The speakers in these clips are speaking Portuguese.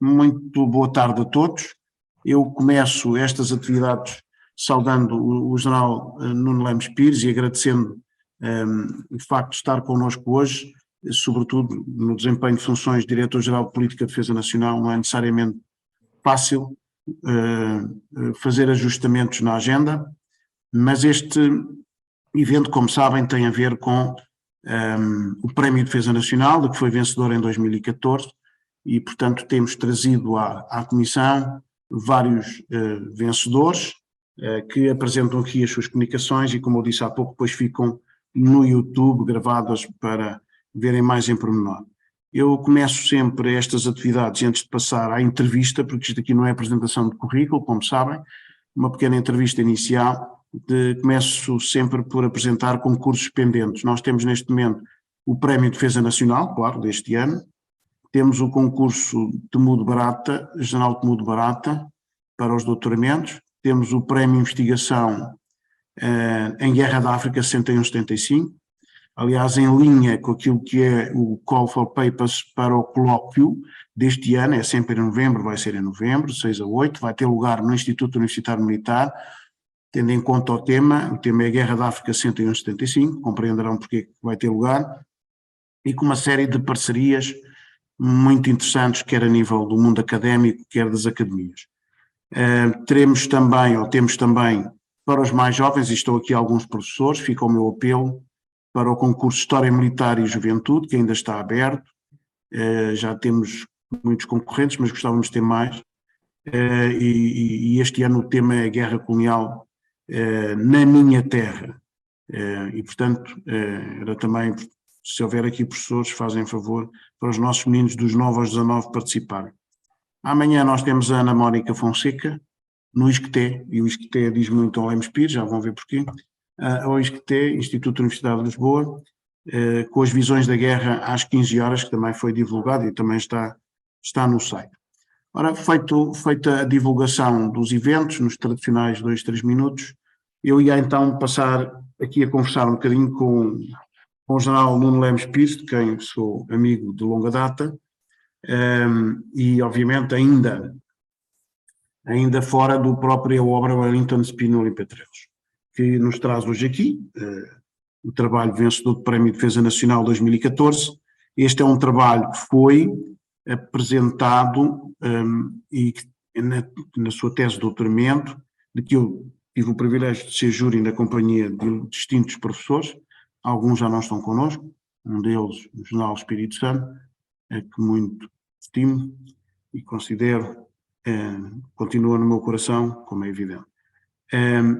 Muito boa tarde a todos. Eu começo estas atividades saudando o general Nuno Lemos Pires e agradecendo o facto de estar connosco hoje, sobretudo no desempenho de funções de Diretor-Geral de Política de Defesa Nacional. Não é necessariamente fácil fazer ajustamentos na agenda, mas este evento, como sabem, tem a ver com o Prémio de Defesa Nacional, de que foi vencedor em 2014, e, portanto, temos trazido à Comissão vários vencedores que apresentam aqui as suas comunicações e, como eu disse há pouco, depois ficam no YouTube gravadas para verem mais em pormenor. Eu começo sempre estas atividades antes de passar à entrevista, porque isto aqui não é apresentação de currículo, como sabem, uma pequena entrevista inicial. Começo sempre por apresentar concursos pendentes. Nós temos neste momento o Prémio de Defesa Nacional, claro, deste ano. Temos o concurso Temudo Barata, General Temudo Barata, para os doutoramentos. Temos o Prémio de Investigação em Guerra da África 61-75. Aliás, em linha com aquilo que é o Call for Papers para o colóquio deste ano, é sempre em novembro, vai ser em novembro, 6 a 8, vai ter lugar no Instituto Universitário Militar, tendo em conta o tema é a Guerra da África 61-75, compreenderão porque vai ter lugar, e com uma série de parcerias muito interessantes, quer a nível do mundo académico, quer das academias. Temos também, para os mais jovens, e estão aqui alguns professores, fica o meu apelo, para o concurso História Militar e Juventude, que ainda está aberto. Já temos muitos concorrentes, mas gostávamos de ter mais. E este ano o tema é a Guerra Colonial na minha terra. E, portanto, era também, se houver aqui professores, fazem favor para os nossos meninos dos 9 aos 19 participarem. Amanhã nós temos a Ana Mónica Fonseca, no ISCTE, e o ISCTE diz muito ao Lemos Pires, já vão ver porquê, ao ISCTE, Instituto Universidade de Lisboa, com as visões da guerra às 15 horas, que também foi divulgado e também está no site. Ora, feita a divulgação dos eventos, nos tradicionais 2, 3 minutos, eu ia então passar aqui a conversar um bocadinho com o general Nuno Lemos Pires, de quem sou amigo de longa data, e obviamente ainda fora do próprio obra Wellington Spínola e Petrelos, que nos traz hoje aqui o trabalho vencedor do Prémio de Defesa Nacional 2014. Este é um trabalho que foi apresentado e na sua tese de doutoramento, de que eu tive o privilégio de ser júri na companhia de distintos professores, alguns já não estão connosco, um deles, o general Espírito Santo, que muito estimo e considero, continua no meu coração, como é evidente.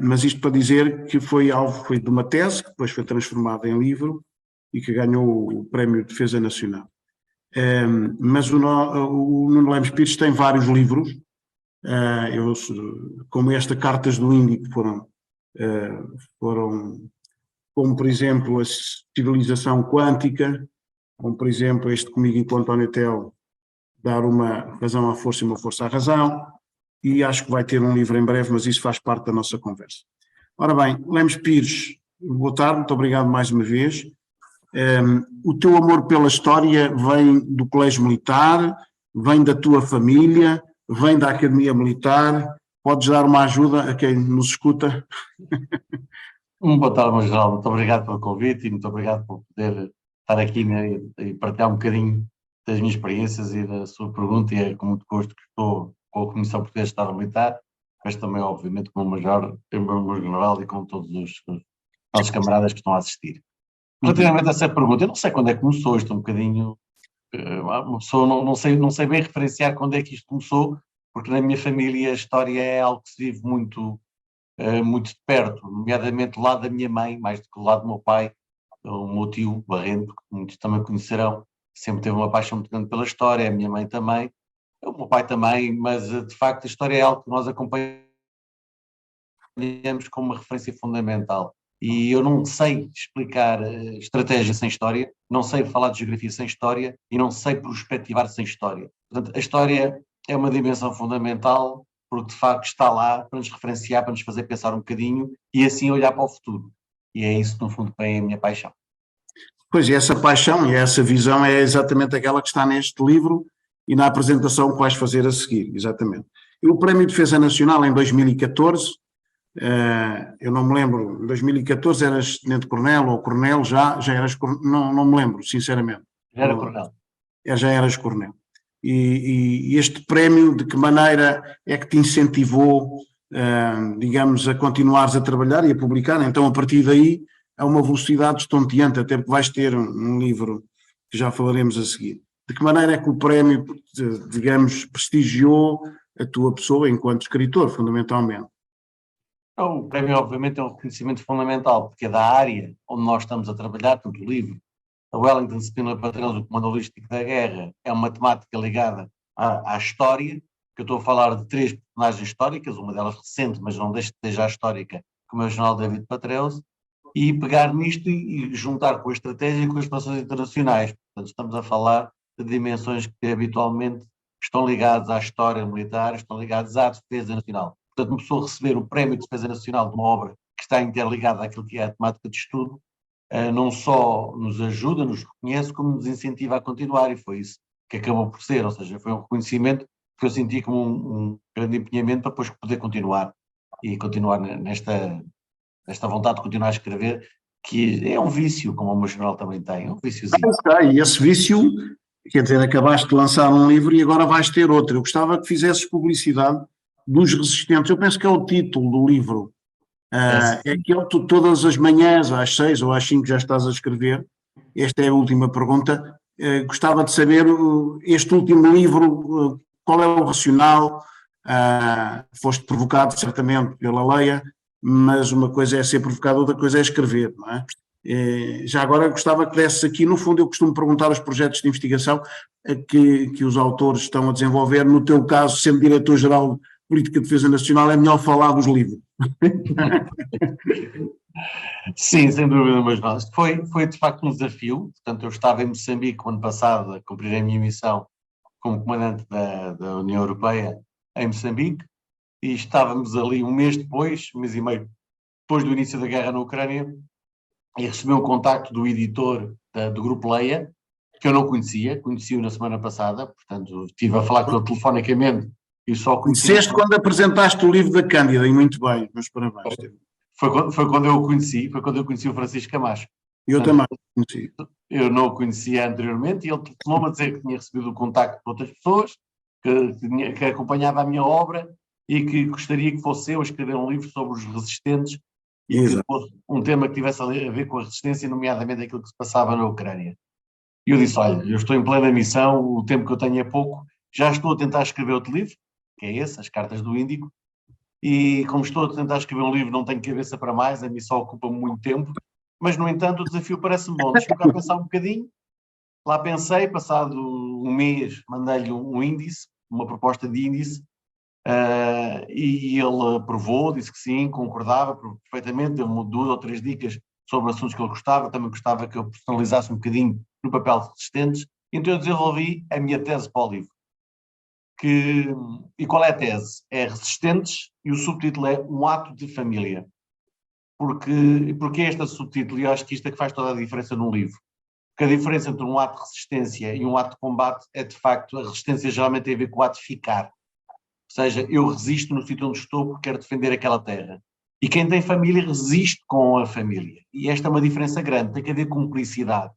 Mas isto para dizer que foi de uma tese, que depois foi transformada em livro e que ganhou o Prémio de Defesa Nacional. Mas o Nuno Lemos Pires tem vários livros, como esta Cartas do Índico, foram como, por exemplo, a Civilização Quântica, como, por exemplo, este Comigo e com António Tel, Dar uma razão à força e uma força à razão, e acho que vai ter um livro em breve, mas isso faz parte da nossa conversa. Ora bem, Lemos Pires, boa tarde, muito obrigado mais uma vez. O teu amor pela história vem do Colégio Militar, vem da tua família, vem da Academia Militar. Podes dar uma ajuda a quem nos escuta? Boa tarde, meu geral. Muito obrigado pelo convite e muito obrigado por poder estar aqui, né, e partilhar um bocadinho das minhas experiências e da sua pergunta, e é com muito gosto que estou com a Comissão Portuguesa de Estado Militar, mas também, obviamente, com o Major, o meu general e com todos os nossos camaradas que estão a assistir. Relativamente a essa pergunta, eu não sei quando é que começou, isto um bocadinho, uma pessoa não sei bem referenciar quando é que isto começou, porque na minha família a história é algo que se vive muito de perto, nomeadamente do lado da minha mãe, mais do que do lado do meu pai, o meu tio Barrento, que muitos também conhecerão, sempre teve uma paixão muito grande pela história, a minha mãe também, o meu pai também, mas de facto a história é algo que nós acompanhamos como uma referência fundamental. E eu não sei explicar estratégia sem história, não sei falar de geografia sem história e não sei prospectivar sem história. Portanto, a história é uma dimensão fundamental, porque de facto está lá para nos referenciar, para nos fazer pensar um bocadinho e assim olhar para o futuro. E é isso, no fundo, que é a minha paixão. Pois, e essa paixão e essa visão é exatamente aquela que está neste livro e na apresentação que vais fazer a seguir, exatamente. E o Prémio de Defesa Nacional em 2014, eu não me lembro, em 2014 eras tenente-coronel ou coronel, já eras, não me lembro, sinceramente. Já era coronel. Já eras coronel. E este prémio, de que maneira é que te incentivou, digamos, a continuares a trabalhar e a publicar? Então, a partir daí, a uma velocidade estonteante, até porque vais ter um livro que já falaremos a seguir. De que maneira é que o prémio, digamos, prestigiou a tua pessoa enquanto escritor, fundamentalmente? O prémio, obviamente, é um reconhecimento fundamental, porque é da área onde nós estamos a trabalhar, portanto, o livro, a Wellington Spínola Patrões, o Comando Holístico da Guerra, é uma temática ligada à história, que eu estou a falar de 3 personagens históricas, uma delas recente, mas não deixa de ser já histórica, como é o general David Patreus, e pegar nisto e juntar com a estratégia e com as relações internacionais. Portanto, estamos a falar de dimensões que habitualmente estão ligadas à história militar, estão ligadas à defesa nacional. Portanto, uma pessoa receber o Prémio de Defesa Nacional de uma obra que está interligada àquilo que é a temática de estudo, não só nos ajuda, nos reconhece, como nos incentiva a continuar, e foi isso que acabou por ser, ou seja, foi um reconhecimento que eu senti como um grande empenhamento para depois poder continuar, e continuar nesta vontade de continuar a escrever, que é um vício, como o meu jornal também tem, é um viciozinho. E esse vício, quer dizer, acabaste de lançar um livro e agora vais ter outro. Eu gostava que fizesses publicidade dos Resistentes. Eu penso que é o título do livro. É que tu todas as manhãs, às 6 ou às 5 já estás a escrever. Esta é a última pergunta. Gostava de saber, este último livro, qual é o racional? Foste provocado certamente pela Leia, mas uma coisa é ser provocado, outra coisa é escrever, não é? Já agora gostava que desses aqui, no fundo eu costumo perguntar os projetos de investigação que os autores estão a desenvolver. No teu caso, sendo diretor-geral de Política de Defesa Nacional, é melhor falar dos livros. Sim, sem dúvida, mas não. Foi de facto um desafio. Portanto, eu estava em Moçambique o ano passado a cumprir a minha missão como comandante da União Europeia em Moçambique, e estávamos ali um mês depois, um mês e meio depois do início da guerra na Ucrânia, e recebi um contacto do editor do Grupo Leia, que eu não conheci-o na semana passada, portanto estive a falar com ele telefonicamente e só conheci... Conheceste quando apresentaste o livro da Cândida, e muito bem, meus parabéns. Foi quando eu o conheci o Francisco Camacho. Eu também conheci. Eu não o conhecia anteriormente, e ele telefonou-me a dizer que tinha recebido o contacto de outras pessoas, que acompanhava a minha obra e que gostaria que fosse eu a escrever um livro sobre os resistentes, e que fosse um tema que tivesse a ver com a resistência, nomeadamente aquilo que se passava na Ucrânia. E eu disse, olha, eu estou em plena missão, o tempo que eu tenho é pouco, já estou a tentar escrever outro livro, que é esse, As Cartas do Índico, e como estou a tentar escrever um livro, não tenho cabeça para mais, a missão ocupa-me muito tempo, mas no entanto o desafio parece-me bom. Deixa-me cá pensar um bocadinho. Lá pensei, passado um mês, mandei-lhe um índice, uma proposta de índice, e ele aprovou, disse que sim, concordava perfeitamente, deu-me 2 ou 3 dicas sobre assuntos que ele gostava, também gostava que eu personalizasse um bocadinho no papel de resistentes, então eu desenvolvi a minha tese para o livro. E qual é a tese? É Resistentes, e o subtítulo é Um Ato de Família. Porque este subtítulo, e eu acho que isto é que faz toda a diferença num livro. Porque a diferença entre um ato de resistência e um ato de combate é, de facto, a resistência geralmente tem a ver com o ato de ficar. Ou seja, eu resisto no sítio onde estou porque quero defender aquela terra. E quem tem família resiste com a família. E esta é uma diferença grande. Tem que haver cumplicidade.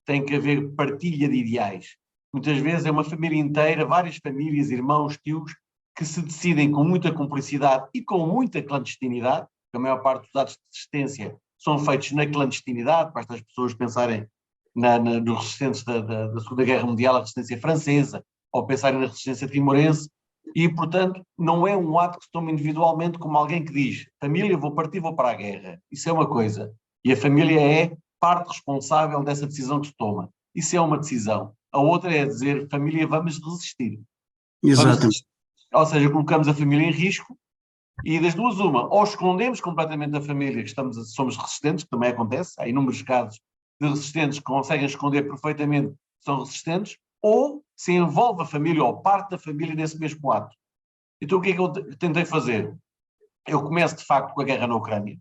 Tem que haver partilha de ideais. Muitas vezes é uma família inteira, várias famílias, irmãos, tios, que se decidem com muita cumplicidade e com muita clandestinidade, porque a maior parte dos atos de resistência são feitos na clandestinidade, basta as pessoas pensarem nos resistentes da Segunda Guerra Mundial, a resistência francesa, ou pensarem na resistência timorense, e, portanto, não é um ato que se toma individualmente como alguém que diz, família, vou partir, vou para a guerra. Isso é uma coisa. E a família é parte responsável dessa decisão que se toma. Isso é uma decisão. A outra é dizer, família, vamos resistir. Exatamente. Ou seja, colocamos a família em risco, e das duas uma, ou escondemos completamente a família, que somos resistentes, que também acontece, há inúmeros casos de resistentes que conseguem esconder perfeitamente que são resistentes, ou se envolve a família ou parte da família nesse mesmo ato. Então o que é que eu tentei fazer? Eu começo de facto com a guerra na Ucrânia.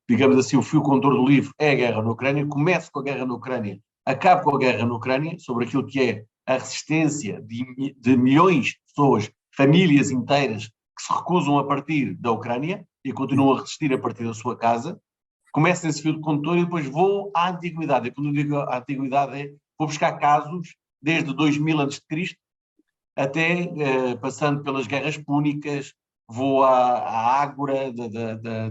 Digamos assim, o fio condutor do livro é a guerra na Ucrânia. Começo com a guerra na Ucrânia acabe com a guerra na Ucrânia, sobre aquilo que é a resistência de milhões de pessoas, famílias inteiras, que se recusam a partir da Ucrânia e continuam a resistir a partir da sua casa. Começo nesse fio de condutor e depois vou à antiguidade. E quando eu digo à antiguidade, vou buscar casos desde 2000 a.C. até, passando pelas guerras púnicas, vou à Ágora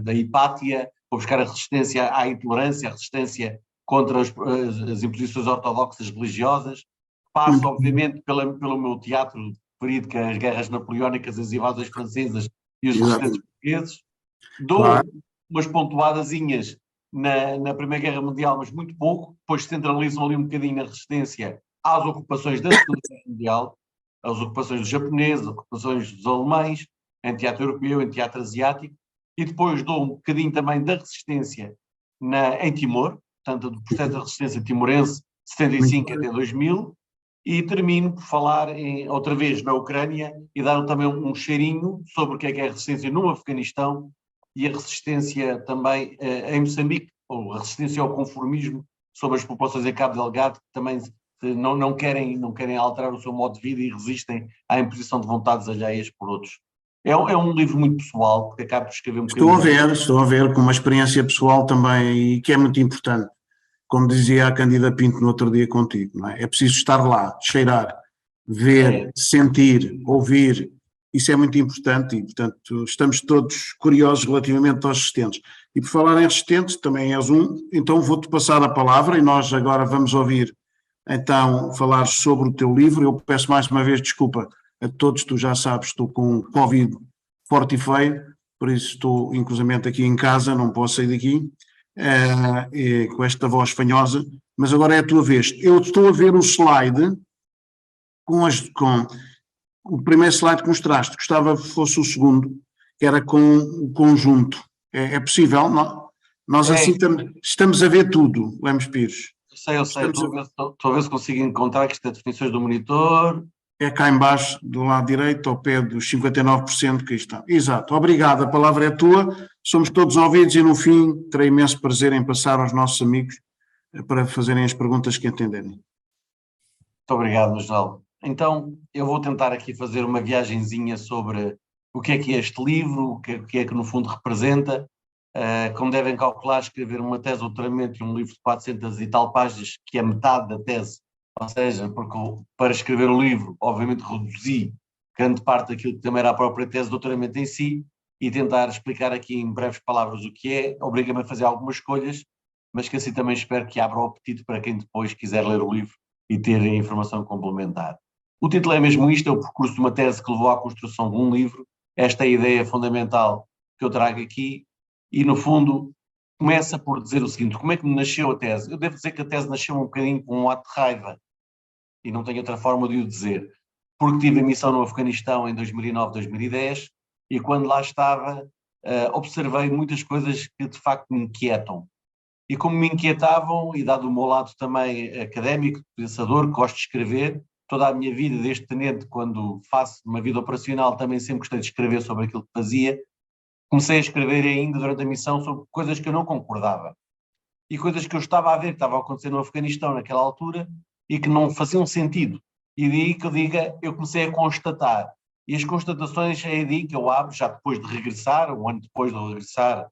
da Hipátia, vou buscar a resistência à intolerância, a resistência contra as imposições ortodoxas religiosas. Passo, obviamente, pelo meu teatro preferido, que é as guerras napoleónicas, as invasões francesas e os resistentes portugueses. Dou umas pontuadazinhas na Primeira Guerra Mundial, mas muito pouco, depois centralizam ali um bocadinho na resistência às ocupações da Segunda Guerra Mundial, as ocupações dos japoneses, as ocupações dos alemães, em teatro europeu, em teatro asiático, e depois dou um bocadinho também da resistência em Timor, portanto, do processo da resistência timorense, 75 até 2000, e termino por falar outra vez na Ucrânia e dar também um cheirinho sobre o que é a resistência no Afeganistão e a resistência também em Moçambique, ou a resistência ao conformismo sobre as populações em Cabo Delgado, que também não querem alterar o seu modo de vida e resistem à imposição de vontades alheias por outros. É um livro muito pessoal, porque acabo de escrever um bocadinho. Estou a ver, com uma experiência pessoal também, e que é muito importante. Como dizia a Cândida Pinto no outro dia contigo, não é? É preciso estar lá, cheirar, ver, sentir, ouvir, isso é muito importante e, portanto, estamos todos curiosos relativamente aos resistentes. E por falar em resistentes, também és um, então vou-te passar a palavra e nós agora vamos ouvir, então, falar sobre o teu livro. Eu peço mais uma vez desculpa a todos, tu já sabes, estou com Covid forte e feio, por isso estou inclusivamente aqui em casa, não posso sair daqui. Com esta voz fanhosa, mas agora é a tua vez. Eu estou a ver o slide com o primeiro slide que mostraste, gostava que fosse o segundo, que era com o conjunto. É possível? Nós assim estamos a ver tudo, Lemos Pires. Eu sei, estou a ver se consigo encontrar que isto é definições do monitor. É cá em baixo, do lado direito, ao pé dos 59% que aí está. Exato, obrigado, a palavra é tua, somos todos ouvidos e no fim terei imenso prazer em passar aos nossos amigos para fazerem as perguntas que entenderem. Muito obrigado, Marcelo. Então, eu vou tentar aqui fazer uma viagenzinha sobre o que é este livro, o que é que no fundo representa. Como devem calcular, escrever uma tese de doutoramento e um livro de 400 e tal páginas, que é metade da tese, ou seja, porque para escrever o livro, obviamente reduzi grande parte daquilo que também era a própria tese de doutoramento em si, e tentar explicar aqui em breves palavras o que é, obriga-me a fazer algumas escolhas, mas que assim também espero que abra o apetite para quem depois quiser ler o livro e ter a informação complementar. O título é mesmo isto, é o percurso de uma tese que levou à construção de um livro. Esta é a ideia fundamental que eu trago aqui, e no fundo começa por dizer o seguinte: como é que me nasceu a tese? Eu devo dizer que a tese nasceu um bocadinho com um ato de raiva, e não tenho outra forma de o dizer, porque tive a missão no Afeganistão em 2009, 2010, e quando lá estava, observei muitas coisas que de facto me inquietam. E como me inquietavam, e dado o meu lado também académico, pensador, que gosto de escrever, toda a minha vida, desde tenente, quando faço uma vida operacional, também sempre gostei de escrever sobre aquilo que fazia. Comecei a escrever ainda durante a missão sobre coisas que eu não concordava. E coisas que eu estava a ver que estavam a acontecer no Afeganistão naquela altura e que não faziam sentido. E daí que eu comecei a constatar. E as constatações é daí que eu abro, já depois de regressar, um ano depois de regressar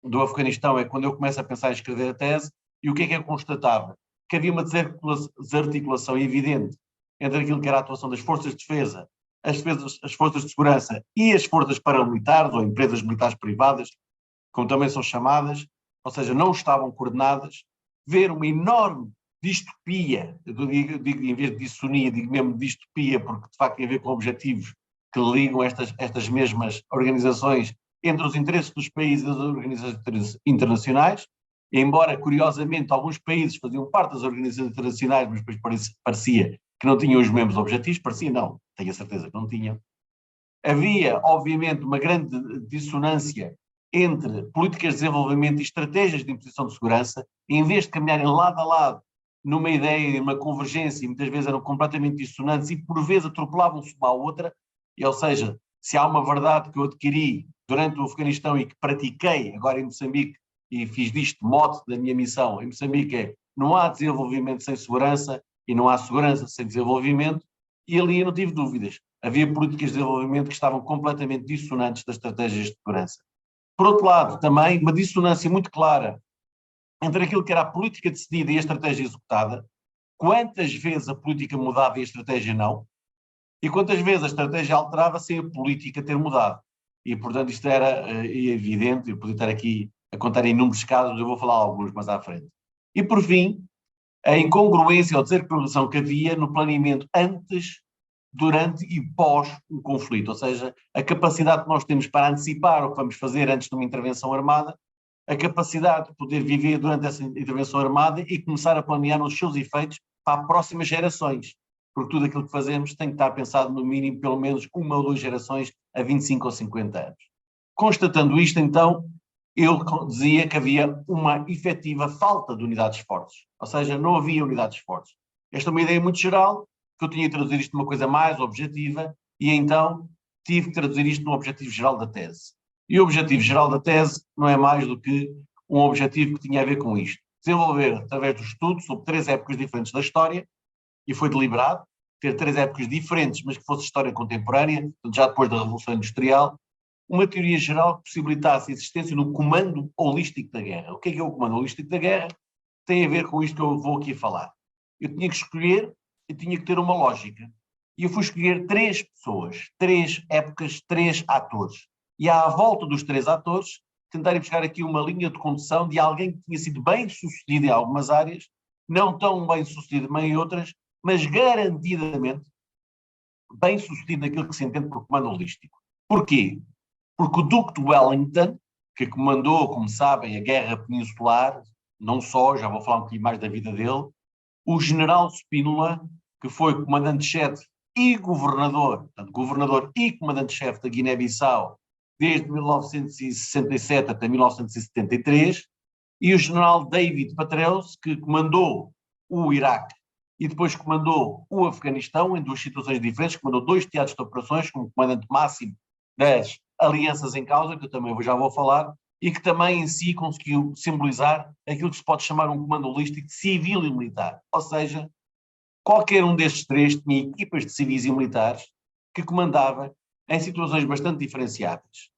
do Afeganistão, é quando eu começo a pensar em escrever a tese. E o que é eu constatava? Que havia uma desarticulação evidente entre aquilo que era a atuação das forças de defesa, as forças de segurança e as forças paramilitares, ou empresas militares privadas, como também são chamadas, ou seja, não estavam coordenadas. Ver uma enorme distopia, eu digo em vez de dissonia, digo mesmo distopia, porque de facto tem a ver com objetivos que ligam estas mesmas organizações entre os interesses dos países e das organizações internacionais, e embora, curiosamente, alguns países faziam parte das organizações internacionais, mas depois parecia que não tinham os mesmos objetivos, parecia não, tenho a certeza que não tinham. Havia, obviamente, uma grande dissonância entre políticas de desenvolvimento e estratégias de imposição de segurança, e em vez de caminharem lado a lado numa ideia, numa convergência, e muitas vezes eram completamente dissonantes e por vezes atropelavam-se uma à outra, ou seja, se há uma verdade que eu adquiri durante o Afeganistão e que pratiquei agora em Moçambique, e fiz disto mote da minha missão em Moçambique, é não há desenvolvimento sem segurança e não há segurança sem desenvolvimento, e ali eu não tive dúvidas. Havia políticas de desenvolvimento que estavam completamente dissonantes das estratégias de segurança. Por outro lado, também uma dissonância muito clara entre aquilo que era a política decidida e a estratégia executada, quantas vezes a política mudava e a estratégia não, e quantas vezes a estratégia alterava sem a política ter mudado. E, portanto, isto era evidente, eu podia estar aqui a contar inúmeros casos, eu vou falar alguns mais à frente. E, por fim, a incongruência ou desarticulação que havia no planeamento antes, durante e pós o conflito, ou seja, a capacidade que nós temos para antecipar o que vamos fazer antes de uma intervenção armada, a capacidade de poder viver durante essa intervenção armada e começar a planear os seus efeitos para as próximas gerações, porque tudo aquilo que fazemos tem que estar pensado no mínimo pelo menos 1 ou 2 gerações a 25 ou 50 anos. Constatando isto, então, eu dizia que havia uma efetiva falta de unidades fortes, ou seja, não havia unidades fortes. Esta é uma ideia muito geral, que eu tinha que traduzir isto numa coisa mais objetiva, e então tive que traduzir isto no objetivo geral da tese. E o objetivo geral da tese não é mais do que um objetivo que tinha a ver com isto. Desenvolver, através do estudo, sobre 3 épocas diferentes da história, e foi deliberado, ter 3 épocas diferentes, mas que fosse história contemporânea, já depois da Revolução Industrial, uma teoria geral que possibilitasse a existência no comando holístico da guerra. O que é o comando holístico da guerra? Tem a ver com isto que eu vou aqui falar. Eu tinha que escolher, eu tinha que ter uma lógica. E eu fui escolher 3 pessoas, 3 épocas, 3 atores. E à volta dos 3 atores, tentar buscar aqui uma linha de condução de alguém que tinha sido bem sucedido em algumas áreas, não tão bem sucedido em outras, mas garantidamente bem sucedido naquilo que se entende por comando holístico. Porquê? Porque o Duque de Wellington, que comandou, como sabem, a Guerra Peninsular, não só, já vou falar um pouquinho mais da vida dele, o general Spínola, que foi comandante-chefe e governador, portanto, governador e comandante-chefe da Guiné-Bissau desde 1967 até 1973, e o general David Petraeus, que comandou o Iraque e depois comandou o Afeganistão em 2 situações diferentes, comandou 2 teatros de operações como comandante máximo das alianças em causa, que eu também já vou falar, e que também em si conseguiu simbolizar aquilo que se pode chamar um comando holístico civil e militar. Ou seja, qualquer um destes 3 tinha equipas de civis e militares que comandava em situações bastante diferenciadas.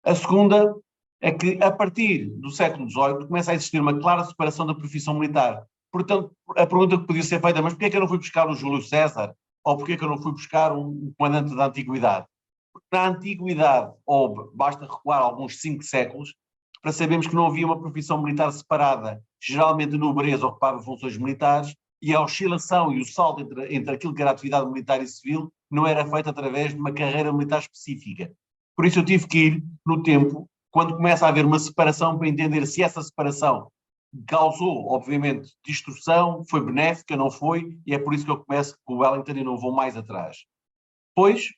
A segunda é que, a partir do século XVIII, começa a existir uma clara separação da profissão militar. Portanto, a pergunta que podia ser feita, mas porquê é que eu não fui buscar o Júlio César? Ou porquê é que eu não fui buscar um comandante da Antiguidade? Na Antiguidade, ou basta recuar alguns 5 séculos, para sabermos que não havia uma profissão militar separada. Geralmente a nobreza ocupava funções militares e a oscilação e o salto entre aquilo que era atividade militar e civil não era feita através de uma carreira militar específica. Por isso eu tive que ir no tempo, quando começa a haver uma separação, para entender se essa separação causou, obviamente, destruição, foi benéfica, não foi, e é por isso que eu começo com o Wellington e não vou mais atrás. Pois,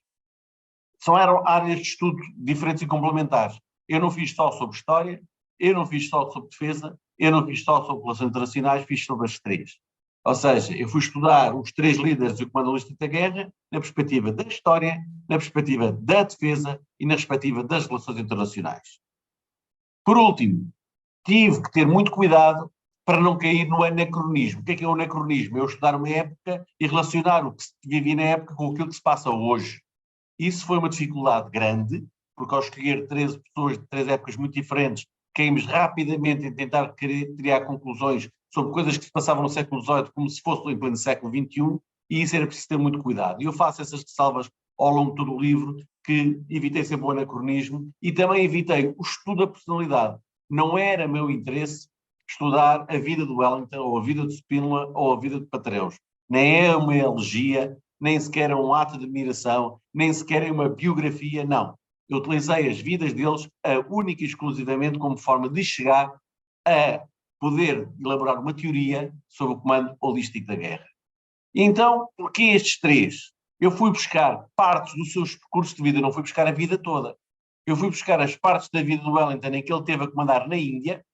eram áreas de estudo diferentes e complementares. Eu não fiz só sobre história, eu não fiz só sobre defesa, eu não fiz só sobre relações internacionais, fiz sobre as 3. Ou seja, eu fui estudar os 3 líderes do comando holístico da guerra na perspectiva da história, na perspectiva da defesa e na perspectiva das relações internacionais. Por último, tive que ter muito cuidado para não cair no anacronismo. O que é o anacronismo? Eu estudar uma época e relacionar o que se vivia na época com aquilo que se passa hoje. Isso foi uma dificuldade grande, porque ao escolher 13 pessoas de 3 épocas muito diferentes, caímos rapidamente em tentar criar conclusões sobre coisas que se passavam no século XVIII como se fosse em pleno século XXI, e isso era preciso ter muito cuidado. E eu faço essas ressalvas ao longo de todo o livro, que evitei sempre o anacronismo e também evitei o estudo da personalidade. Não era meu interesse estudar a vida de Wellington, ou a vida de Spínola, ou a vida de Petraeus. Nem é uma elegia, nem sequer é um ato de admiração, nem sequer é uma biografia, não. Eu utilizei as vidas deles única e exclusivamente como forma de chegar a poder elaborar uma teoria sobre o comando holístico da guerra. E então, porquê estes 3? Eu fui buscar partes dos seus percursos de vida, não fui buscar a vida toda. Eu fui buscar as partes da vida do Wellington em que ele teve a comandar na Índia,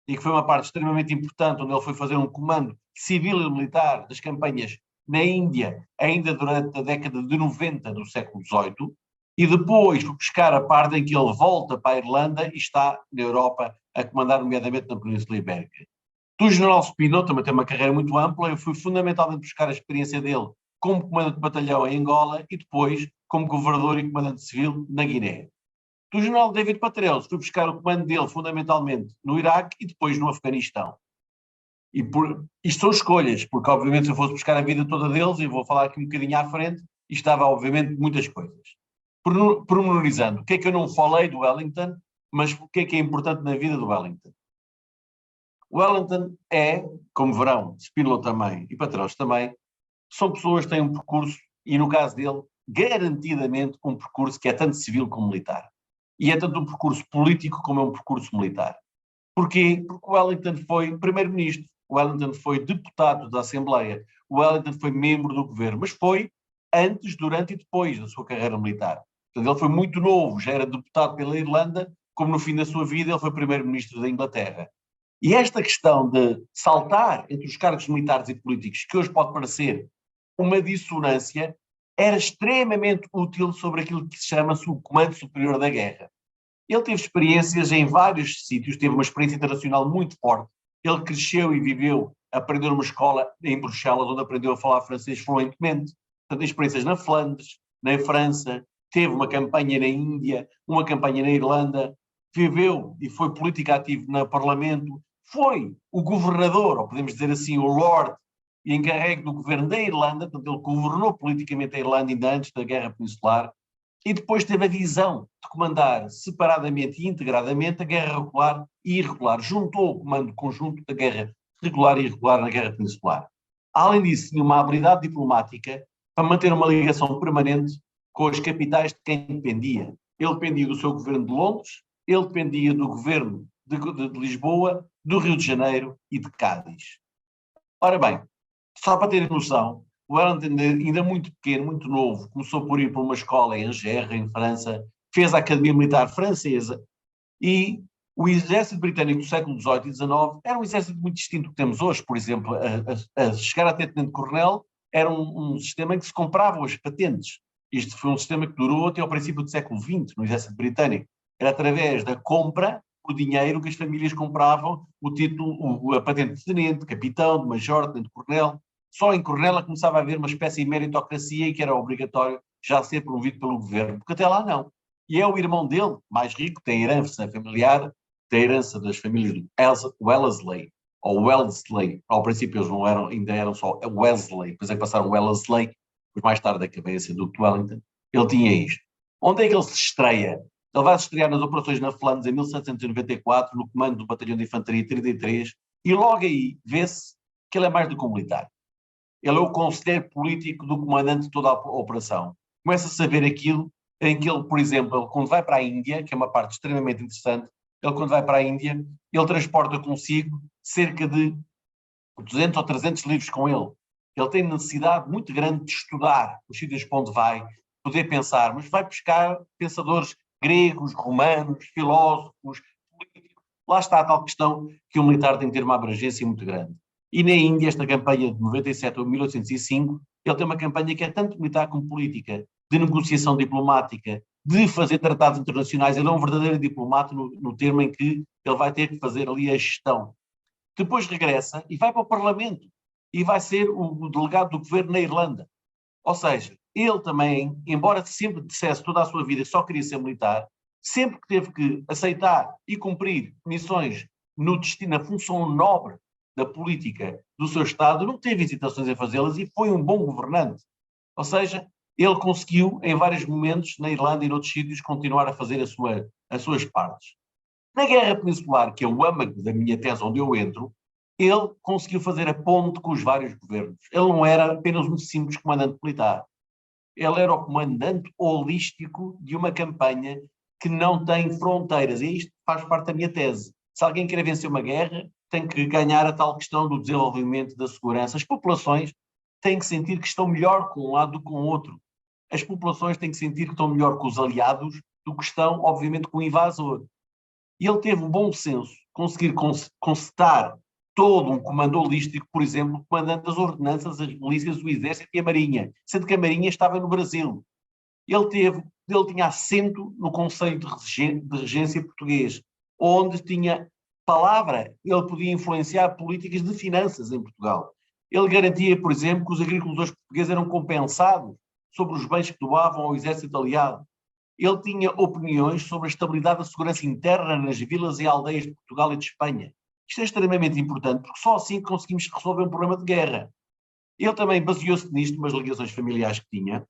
e que foi uma parte extremamente importante, onde ele foi fazer um comando civil e militar das campanhas na Índia, ainda durante a década de 90 do século XVIII, e depois fui buscar a parte em que ele volta para a Irlanda e está na Europa a comandar, nomeadamente na Península Ibérica. Do general Spino, também tem uma carreira muito ampla, eu fui fundamentalmente buscar a experiência dele como comandante de batalhão em Angola e depois como governador e comandante civil na Guiné. Do general David Petraeus, fui buscar o comando dele fundamentalmente no Iraque e depois no Afeganistão. Isto são escolhas, porque obviamente se eu fosse buscar a vida toda deles, e vou falar aqui um bocadinho à frente, isto dava obviamente muitas coisas. Pormenorizando, o que é que eu não falei do Wellington, mas o que é importante na vida do Wellington? Wellington é, como verão, Spínola também e Petraeus também, são pessoas que têm um percurso, e no caso dele, garantidamente um percurso que é tanto civil como militar. E é tanto um percurso político como é um percurso militar. Porquê? Porque o Wellington foi primeiro-ministro, o Wellington foi deputado da Assembleia, o Wellington foi membro do governo, mas foi antes, durante e depois da sua carreira militar. Portanto, ele foi muito novo, já era deputado pela Irlanda, como no fim da sua vida ele foi primeiro-ministro da Inglaterra. E esta questão de saltar entre os cargos militares e políticos, que hoje pode parecer uma dissonância, era extremamente útil sobre aquilo que se chama o Comando Superior da Guerra. Ele teve experiências em vários sítios, teve uma experiência internacional muito forte. Ele cresceu e viveu, aprendeu numa escola em Bruxelas, onde aprendeu a falar francês fluentemente. Tem experiências na Flandres, na França, teve uma campanha na Índia, uma campanha na Irlanda, viveu e foi político ativo no Parlamento, foi o governador, ou podemos dizer assim, o Lord, e encarregue do governo da Irlanda, portanto ele governou politicamente a Irlanda ainda antes da Guerra Peninsular, e depois teve a visão de comandar separadamente e integradamente a guerra regular e irregular, juntou o comando conjunto da guerra regular e irregular na Guerra Peninsular. Além disso, tinha uma habilidade diplomática para manter uma ligação permanente com as capitais de quem dependia. Ele dependia do seu governo de Londres, ele dependia do governo de Lisboa, do Rio de Janeiro e de Cádiz. Ora bem, só para terem noção, o Wellington, ainda muito pequeno, muito novo, começou por ir para uma escola em Angers, em França, fez a Academia Militar Francesa e o exército britânico do século XVIII e XIX era um exército muito distinto do que temos hoje. Por exemplo, a chegar a tenente-coronel era um sistema em que se compravam as patentes. Isto foi um sistema que durou até ao princípio do século XX, no exército britânico. Era através da compra, o dinheiro, que as famílias compravam o título, a patente de tenente, de capitão, de major, de tenente-coronel. Só em coronel começava a haver uma espécie de meritocracia e que era obrigatório já ser promovido pelo governo, porque até lá não. E é o irmão dele, mais rico, tem herança familiar, tem herança das famílias do Wellesley, ou Wellesley. Ao princípio eles não eram, ainda eram só Wesley, depois é que passaram Wellesley, depois mais tarde acabei a ser Duque de Wellington. Ele tinha isto. Onde é que ele se estreia? Ele vai se estrear nas operações na Flandres em 1794, no comando do Batalhão de Infantaria 33, e logo aí vê-se que ele é mais do que um militar. Ele é o conselheiro político do comandante de toda a operação. Começa-se a ver aquilo em que ele, por exemplo, ele, quando vai para a Índia, que é uma parte extremamente interessante, ele quando vai para a Índia, ele transporta consigo cerca de 200 ou 300 livros com ele. Ele tem necessidade muito grande de estudar os sítios para onde vai, poder pensar, mas vai buscar pensadores gregos, romanos, filósofos, políticos. Lá está a tal questão que o militar tem que ter uma abrangência muito grande. E na Índia, esta campanha de 97 a 1805, ele tem uma campanha que é tanto militar como política, de negociação diplomática, de fazer tratados internacionais. Ele é um verdadeiro diplomata no termo em que ele vai ter que fazer ali a gestão. Depois regressa e vai para o Parlamento e vai ser o delegado do governo na Irlanda. Ou seja, ele também, embora sempre dissesse toda a sua vida que só queria ser militar, sempre que teve que aceitar e cumprir missões no destino, na função nobre da política do seu Estado, não teve hesitações em fazê-las e foi um bom governante. Ou seja, ele conseguiu, em vários momentos, na Irlanda e noutros sítios, continuar a fazer as suas partes. Na Guerra Peninsular, que é o âmago da minha tese onde eu entro, ele conseguiu fazer a ponte com os vários governos. Ele não era apenas um simples comandante militar. Ele era o comandante holístico de uma campanha que não tem fronteiras. E isto faz parte da minha tese. Se alguém quer vencer uma guerra, tem que ganhar a tal questão do desenvolvimento da segurança. As populações têm que sentir que estão melhor com um lado do que com o outro. As populações têm que sentir que estão melhor com os aliados do que estão, obviamente, com o invasor. E ele teve um bom senso, conseguir concetar todo um comando holístico, por exemplo, comandante das ordenanças, as milícias, o exército e a marinha, sendo que a marinha estava no Brasil. Ele tinha assento no Conselho de Regência português, onde tinha palavra, ele podia influenciar políticas de finanças em Portugal. Ele garantia, por exemplo, que os agricultores portugueses eram compensados sobre os bens que doavam ao exército aliado. Ele tinha opiniões sobre a estabilidade da segurança interna nas vilas e aldeias de Portugal e de Espanha. Isto é extremamente importante, porque só assim conseguimos resolver um problema de guerra. Ele também baseou-se nisto, nas ligações familiares que tinha,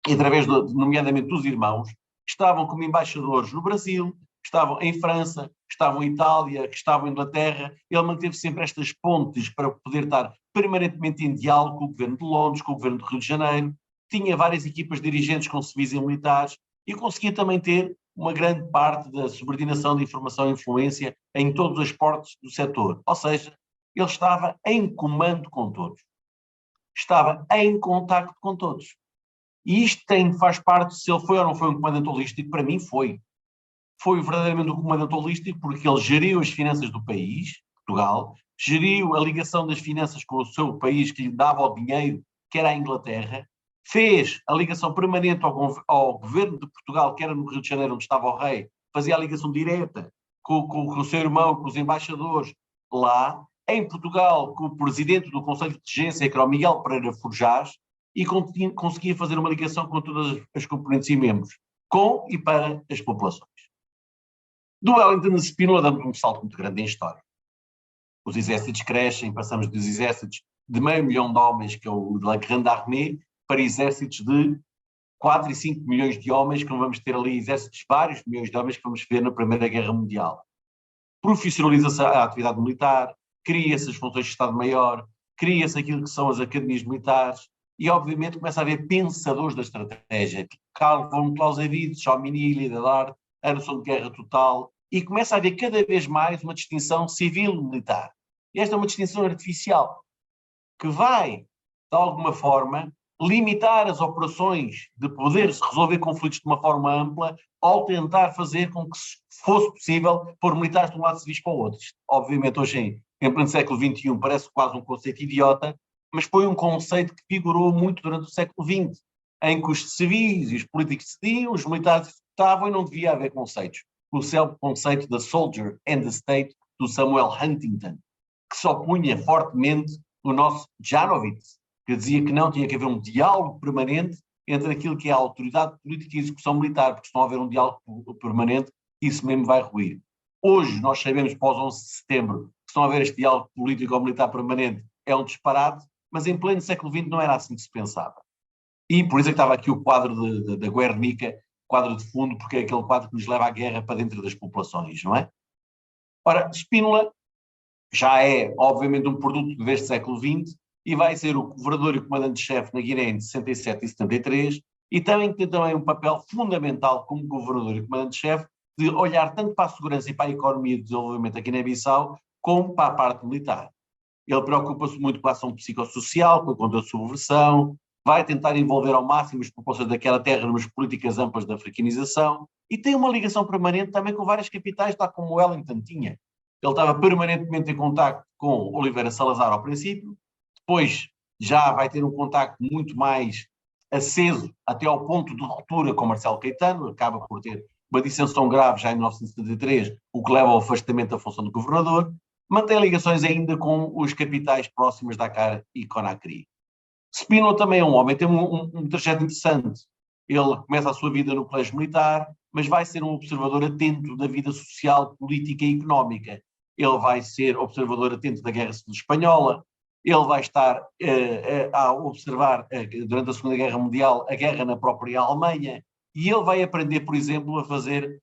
e através, nomeadamente, dos irmãos, que estavam como embaixadores no Brasil, que estavam em França, que estavam em Itália, que estavam em Inglaterra. Ele manteve sempre estas pontes para poder estar permanentemente em diálogo com o governo de Londres, com o governo do Rio de Janeiro. Tinha várias equipas dirigentes com civis e militares e conseguia também ter uma grande parte da subordinação de informação e influência em todos os aspectos do setor. Ou seja, ele estava em comando com todos. Estava em contacto com todos. E isto faz parte, se ele foi ou não foi um comandante holístico, para mim foi. Foi verdadeiramente um comandante holístico porque ele geriu as finanças do país, Portugal, geriu a ligação das finanças com o seu país que lhe dava o dinheiro, que era a Inglaterra, fez a ligação permanente ao governo de Portugal, que era no Rio de Janeiro, onde estava o rei, fazia a ligação direta com o seu irmão, com os embaixadores lá, em Portugal, com o presidente do Conselho de Regência, que era o Miguel Pereira Forjás, e conseguia fazer uma ligação com todas as componentes e membros, com e para as populações. Do Wellington a Spínola damos um salto muito grande em história. Os exércitos crescem, passamos dos exércitos de 500 mil de homens, que é o La Grande Armée, para exércitos de 4 e 5 milhões de homens, que não vamos ter ali exércitos de vários milhões de homens que vamos ver na Primeira Guerra Mundial. Profissionaliza-se a atividade militar, cria-se as funções de Estado-Maior, cria-se aquilo que são as academias militares e, obviamente, começa a haver pensadores da estratégia, tipo Carl von Clausewitz, Champigny, Dillard, a noção de guerra total, e começa a haver cada vez mais uma distinção civil-militar. E esta é uma distinção artificial, que vai, de alguma forma, limitar as operações de poder-se resolver conflitos de uma forma ampla ao tentar fazer com que fosse possível pôr militares de um lado civis para o outro. Obviamente, hoje, em pleno século XXI, parece quase um conceito idiota, mas foi um conceito que figurou muito durante o século XX, em que os civis e os políticos cediam, os militares estavam e não devia haver conceitos. O conceito da soldier and the state, do Samuel Huntington, que se opunha fortemente o nosso Janowitz, que dizia que não tinha que haver um diálogo permanente entre aquilo que é a autoridade política e a execução militar, porque se não houver um diálogo permanente, isso mesmo vai ruir. Hoje nós sabemos, pós 11 de setembro, que se não houver este diálogo político ou militar permanente, é um disparate, mas em pleno século XX não era assim que se pensava. E por isso é que estava aqui o quadro da Guernica, quadro de fundo, porque é aquele quadro que nos leva à guerra para dentro das populações, não é? Ora, Spínola já é, obviamente, um produto deste século XX e vai ser o governador e comandante-chefe na Guiné em 67 e 73 e também tem também um papel fundamental como governador e comandante-chefe de olhar tanto para a segurança e para a economia de desenvolvimento da Guiné-Bissau como para a parte militar. Ele preocupa-se muito com a ação psicossocial, com a contra-subversão, vai tentar envolver ao máximo as populações daquela terra numas políticas amplas de africanização e tem uma ligação permanente também com várias capitais, tal como Wellington tinha. Ele estava permanentemente em contacto com Oliveira Salazar ao princípio, depois já vai ter um contacto muito mais aceso até ao ponto de ruptura com Marcelo Caetano, acaba por ter uma dissensão grave já em 1973, o que leva ao afastamento da função do governador, mantém ligações ainda com os capitais próximos de Dakar e Conakry. Spínola também é um homem, tem um trajeto interessante. Ele começa a sua vida no colégio militar, mas vai ser um observador atento da vida social, política e económica. Ele vai ser observador atento da Guerra Civil Espanhola, ele vai estar a observar durante a Segunda Guerra Mundial a guerra na própria Alemanha e ele vai aprender, por exemplo, a fazer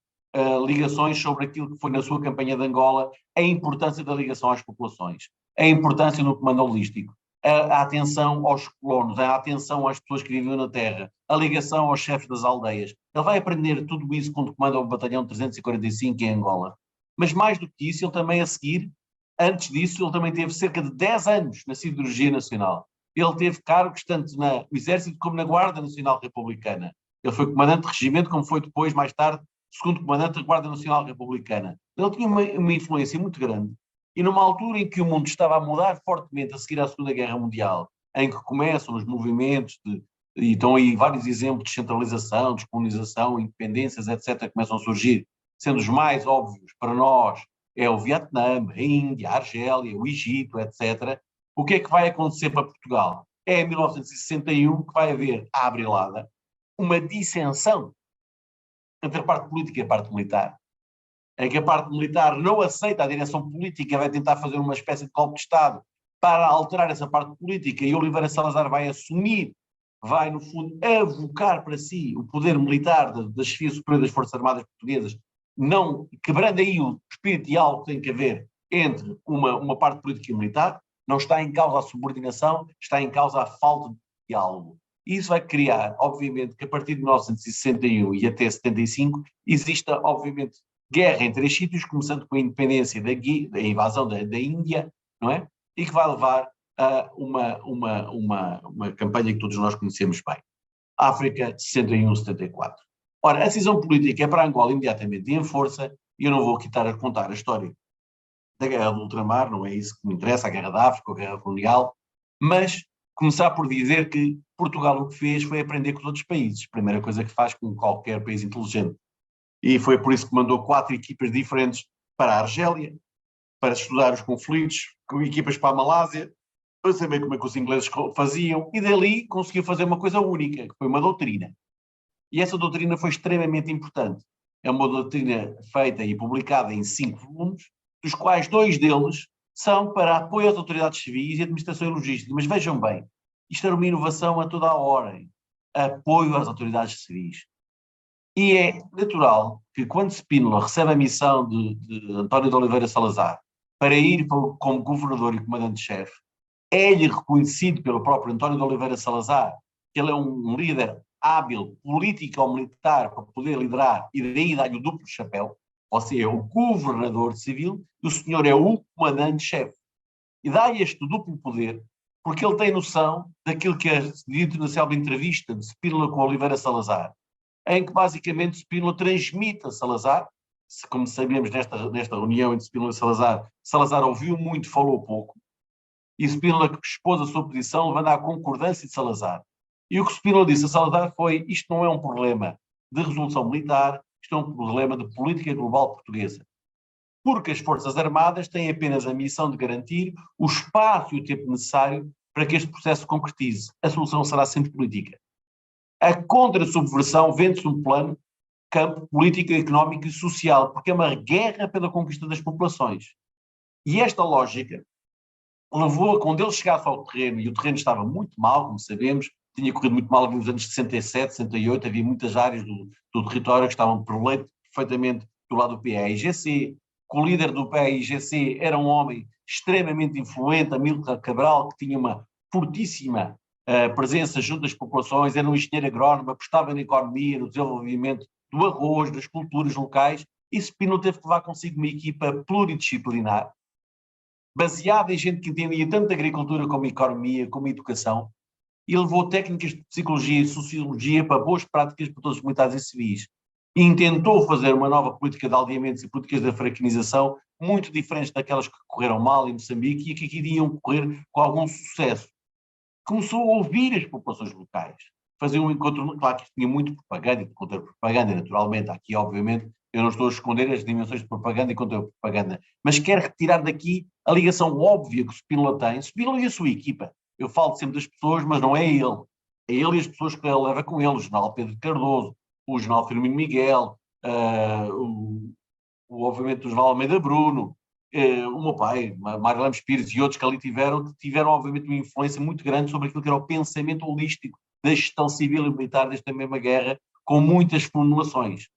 ligações sobre aquilo que foi na sua campanha de Angola, a importância da ligação às populações, a importância no comando holístico, a atenção aos colonos, a atenção às pessoas que viviam na terra, a ligação aos chefes das aldeias. Ele vai aprender tudo isso quando comanda o batalhão 345 em Angola. Mas mais do que isso, ele também a seguir, antes disso, ele também teve cerca de 10 anos na Siderurgia Nacional. Ele teve cargos tanto no Exército como na Guarda Nacional Republicana. Ele foi comandante de regimento, como foi depois, mais tarde, segundo comandante da Guarda Nacional Republicana. Ele tinha uma influência muito grande. E numa altura em que o mundo estava a mudar fortemente a seguir à Segunda Guerra Mundial, em que começam os movimentos, e estão aí vários exemplos de centralização, descolonização, independências, etc., começam a surgir, sendo os mais óbvios para nós é o Vietnã, a Índia, a Argélia, o Egito, etc. O que é que vai acontecer para Portugal? É em 1961 que vai haver, à abrilada, uma dissensão entre a parte política e a parte militar, em que a parte militar não aceita a direção política, vai tentar fazer uma espécie de golpe de Estado para alterar essa parte política, e Oliveira Salazar vai assumir, vai, no fundo, avocar para si o poder militar das chefias superiores das Forças Armadas Portuguesas, não, quebrando aí o espírito de diálogo que tem que haver entre uma parte política e militar. Não está em causa a subordinação, está em causa a falta de diálogo. E isso vai criar, obviamente, que a partir de 1961 e até 75, exista, obviamente, guerra em 3 sítios, começando com a independência da invasão da Índia, não é? E que vai levar a uma campanha que todos nós conhecemos bem. África, 61-74. Ora, a decisão política é para Angola imediatamente em força, e eu não vou aqui estar a contar a história da Guerra do Ultramar, não é isso que me interessa, a Guerra da África, a Guerra Colonial, mas começar por dizer que Portugal o que fez foi aprender com os outros países, primeira coisa que faz com qualquer país inteligente. E foi por isso que mandou 4 equipas diferentes para a Argélia, para estudar os conflitos, com equipas para a Malásia, para saber como é que os ingleses faziam, e dali conseguiu fazer uma coisa única, que foi uma doutrina. E essa doutrina foi extremamente importante. É uma doutrina feita e publicada em 5 volumes, dos quais 2 deles são para apoio às autoridades civis e administração e logística. Mas vejam bem, isto era uma inovação a toda a hora, apoio às autoridades civis. E é natural que quando Spínola recebe a missão de António de Oliveira Salazar para ir como governador e comandante-chefe, é-lhe reconhecido pelo próprio António de Oliveira Salazar que ele é um líder hábil, político ou militar, para poder liderar, e daí dá-lhe o duplo chapéu. Você é o governador civil e o senhor é o comandante-chefe. E dá-lhe este duplo poder porque ele tem noção daquilo que é dito na célebre entrevista de Spínola com Oliveira Salazar, em que basicamente Spínola transmite a Salazar, como sabemos nesta reunião entre Spínola e Salazar, Salazar ouviu muito, falou pouco, e Spínola expôs a sua posição levando à concordância de Salazar. E o que Spínola disse a Salazar foi: isto não é um problema de resolução militar, isto é um problema de política global portuguesa. Porque as Forças Armadas têm apenas a missão de garantir o espaço e o tempo necessário para que este processo se concretize. A solução será sempre política. A contra-subversão vende-se um plano, campo político, económico e social, porque é uma guerra pela conquista das populações. E esta lógica levou a, quando ele chegasse ao terreno, e o terreno estava muito mal, como sabemos, tinha corrido muito mal nos anos 67, 68, havia muitas áreas do território que estavam perfeitamente do lado do PAIGC, que o líder do PAIGC era um homem extremamente influente, Amílcar Cabral, que tinha uma fortíssima presença junto das populações, era um engenheiro agrónomo, apostava na economia, no desenvolvimento do arroz, das culturas locais, e Spínola teve que levar consigo uma equipa pluridisciplinar, baseada em gente que entendia tanto a agricultura como a economia, como a educação, e levou técnicas de psicologia e sociologia para boas práticas para todos os militares e civis. E intentou fazer uma nova política de aldeamentos e políticas de africanização muito diferentes daquelas que correram mal em Moçambique e que aqui iriam correr com algum sucesso. Começou a ouvir as populações locais, fazer um encontro, claro que isto tinha muito propaganda e contra-propaganda, naturalmente, aqui obviamente eu não estou a esconder as dimensões de propaganda e contra-propaganda, mas quero retirar daqui a ligação óbvia que o Spínola tem, Spínola e a sua equipa. Eu falo sempre das pessoas, mas não é ele. É ele e as pessoas que ele leva com ele, o general Pedro Cardoso, o general Firmino Miguel, obviamente o general Almeida Bruno, o meu pai, Mário Lemos Pires e outros que ali tiveram obviamente uma influência muito grande sobre aquilo que era o pensamento holístico da gestão civil e militar desta mesma guerra, com muitas formulações.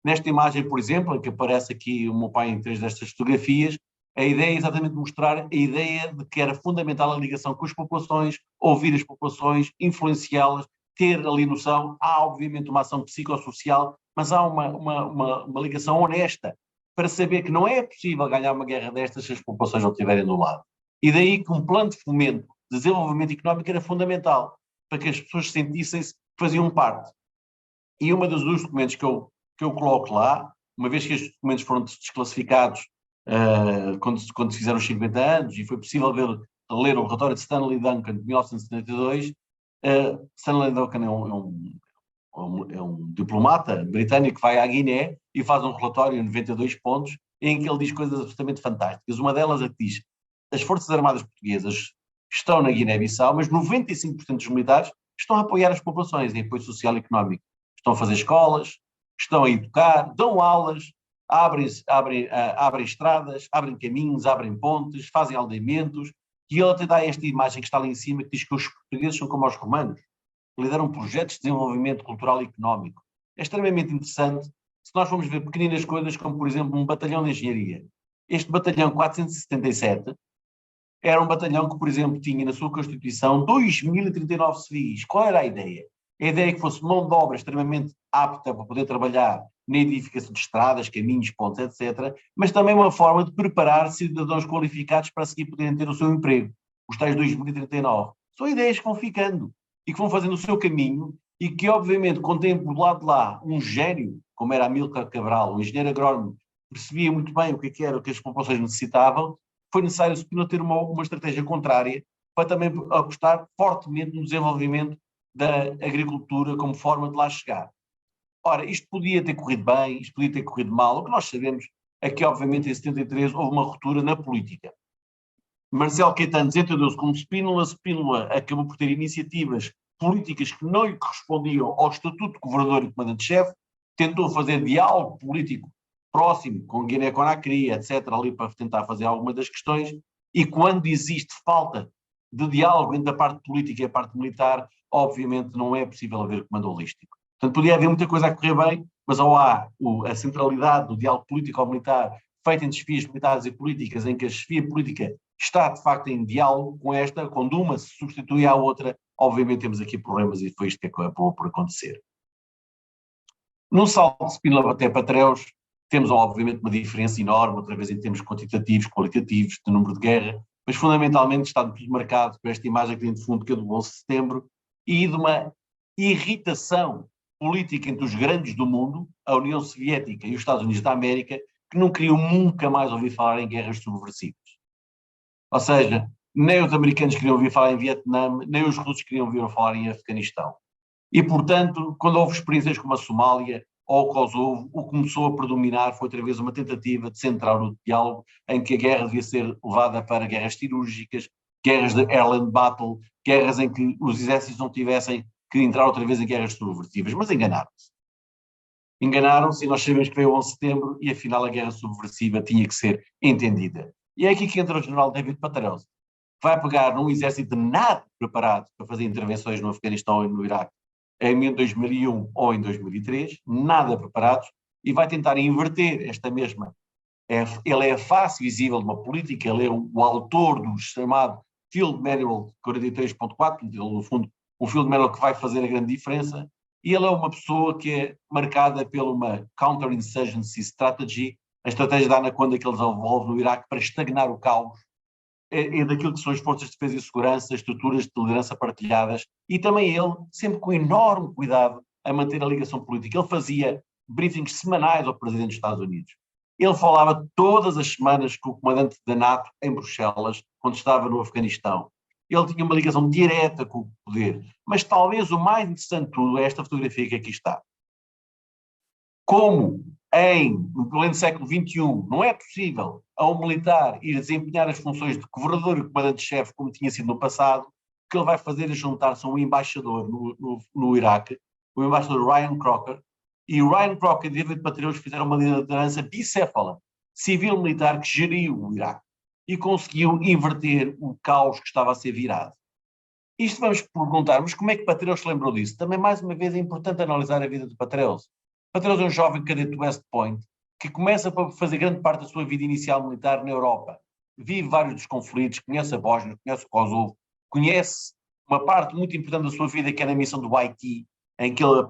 Nesta imagem, por exemplo, em que aparece aqui o meu pai em 3 destas fotografias, a ideia é exatamente mostrar a ideia de que era fundamental a ligação com as populações, ouvir as populações, influenciá-las, ter ali noção. Há obviamente uma ação psicossocial, mas há uma ligação honesta para saber que não é possível ganhar uma guerra destas se as populações não estiverem do lado. E daí que um plano de fomento, de desenvolvimento económico era fundamental, para que as pessoas sentissem-se que faziam parte. E um dos documentos que eu coloco lá, uma vez que estes documentos foram desclassificados quando se fizeram os 50 anos, e foi possível ler o relatório de Stanley Duncan de 1972, Stanley Duncan é um diplomata britânico que vai à Guiné e faz um relatório em 92 pontos, em que ele diz coisas absolutamente fantásticas. Uma delas é que diz: as Forças Armadas Portuguesas estão na Guiné-Bissau, mas 95% dos militares estão a apoiar as populações em apoio social e económico. Estão a fazer escolas, estão a educar, dão aulas, abrem estradas, abrem caminhos, abrem pontes, fazem aldeamentos, e ele até dá esta imagem que está ali em cima, que diz que os portugueses são como os romanos, que lideram projetos de desenvolvimento cultural e económico. É extremamente interessante se nós formos ver pequeninas coisas, como por exemplo um batalhão de engenharia. Este batalhão 477 era um batalhão que, por exemplo, tinha na sua Constituição 2039 civis. Qual era a ideia? A ideia é que fosse mão de obra extremamente apta para poder trabalhar na edificação de estradas, caminhos, pontes, etc., mas também uma forma de preparar cidadãos qualificados para seguir poderem ter o seu emprego. Os tais 2039. São ideias que vão ficando e que vão fazendo o seu caminho e que, obviamente, contemplam do lado de lá um gênio, como era Amílcar Cabral, um engenheiro agrónomo, percebia muito bem o que era o que as populações necessitavam. Foi necessário Spínola ter uma estratégia contrária para também apostar fortemente no desenvolvimento da agricultura como forma de lá chegar. Ora, isto podia ter corrido bem, isto podia ter corrido mal. O que nós sabemos é que, obviamente, em 73 houve uma ruptura na política. Marcelo Caetano desentendeu-se com Spínola acabou por ter iniciativas políticas que não lhe correspondiam ao estatuto de governador e comandante-chefe, tentou fazer diálogo político próximo com Guiné-Conakry, etc., ali para tentar fazer algumas das questões, e quando existe falta de diálogo entre a parte política e a parte militar, obviamente não é possível haver comando holístico. Portanto, podia haver muita coisa a correr bem, mas ou há a centralidade do diálogo político-militar feito entre chefias militares e políticas, em que a chefia política está, de facto, em diálogo com esta, quando uma se substitui à outra, obviamente temos aqui problemas e foi isto que acabou por acontecer. No salto de Spínola até Patréus, temos, obviamente, uma diferença enorme, outra vez em termos quantitativos, qualitativos, de número de guerra, mas fundamentalmente está tudo marcado por esta imagem que tem de fundo, que é do 11 de setembro, e de uma irritação política entre os grandes do mundo, a União Soviética e os Estados Unidos da América, que não queriam nunca mais ouvir falar em guerras subversivas. Ou seja, nem os americanos queriam ouvir falar em Vietnã, nem os russos queriam ouvir falar em Afeganistão. E, portanto, quando houve experiências como a Somália ou o Kosovo, o que começou a predominar foi outra vez uma tentativa de centrar o diálogo em que a guerra devia ser levada para guerras cirúrgicas, guerras de airland battle, guerras em que os exércitos não tivessem que entrar outra vez em guerras subversivas, mas enganaram-se. Enganaram-se e nós sabemos que veio o 11 de setembro e afinal a guerra subversiva tinha que ser entendida. E é aqui que entra o general David Petraeus, que vai pegar num exército nada preparado para fazer intervenções no Afeganistão e no Iraque em 2001 ou em 2003, nada preparados, e vai tentar inverter esta mesma. Ele é a face visível de uma política, ele é o autor do chamado Field Manual 43.4, no fundo, um Field Manual que vai fazer a grande diferença, e ele é uma pessoa que é marcada por uma Counterinsurgency Strategy, a estratégia da Anaconda que ele desenvolve no Iraque para estagnar o caos, é daquilo que são as forças de defesa e segurança, estruturas de liderança partilhadas, e também ele, sempre com enorme cuidado, a manter a ligação política. Ele fazia briefings semanais ao presidente dos Estados Unidos. Ele falava todas as semanas com o comandante da NATO em Bruxelas, quando estava no Afeganistão. Ele tinha uma ligação direta com o poder. Mas talvez o mais interessante de tudo é esta fotografia que aqui está. Como no pleno século XXI não é possível a um militar ir desempenhar as funções de governador e comandante-chefe como tinha sido no passado, o que ele vai fazer é juntar-se a um embaixador no Iraque, o embaixador Ryan Crocker, e o Ryan Crocker e David Petraeus fizeram uma liderança bicéfala, civil-militar, que geriu o Iraque e conseguiu inverter o caos que estava a ser virado. Isto vamos perguntar, mas como é que Petraeus se lembrou disso? Também, mais uma vez, é importante analisar a vida de Petraeus. Petraeus é um jovem cadete do West Point que começa a fazer grande parte da sua vida inicial militar na Europa. Vive vários dos conflitos, conhece a Bósnia, conhece o Kosovo, conhece uma parte muito importante da sua vida que é na missão do Haiti, em que ele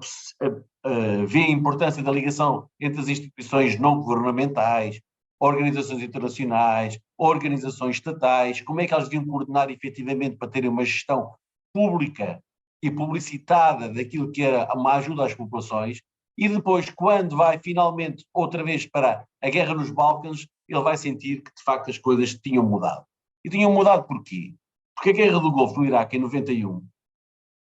vê a importância da ligação entre as instituições não governamentais, organizações internacionais, organizações estatais, como é que elas deviam coordenar efetivamente para terem uma gestão pública e publicitada daquilo que era uma ajuda às populações. E depois, quando vai finalmente outra vez para a guerra nos Balcãs, ele vai sentir que de facto as coisas tinham mudado. E tinham mudado porquê? Porque a guerra do Golfo no Iraque em 91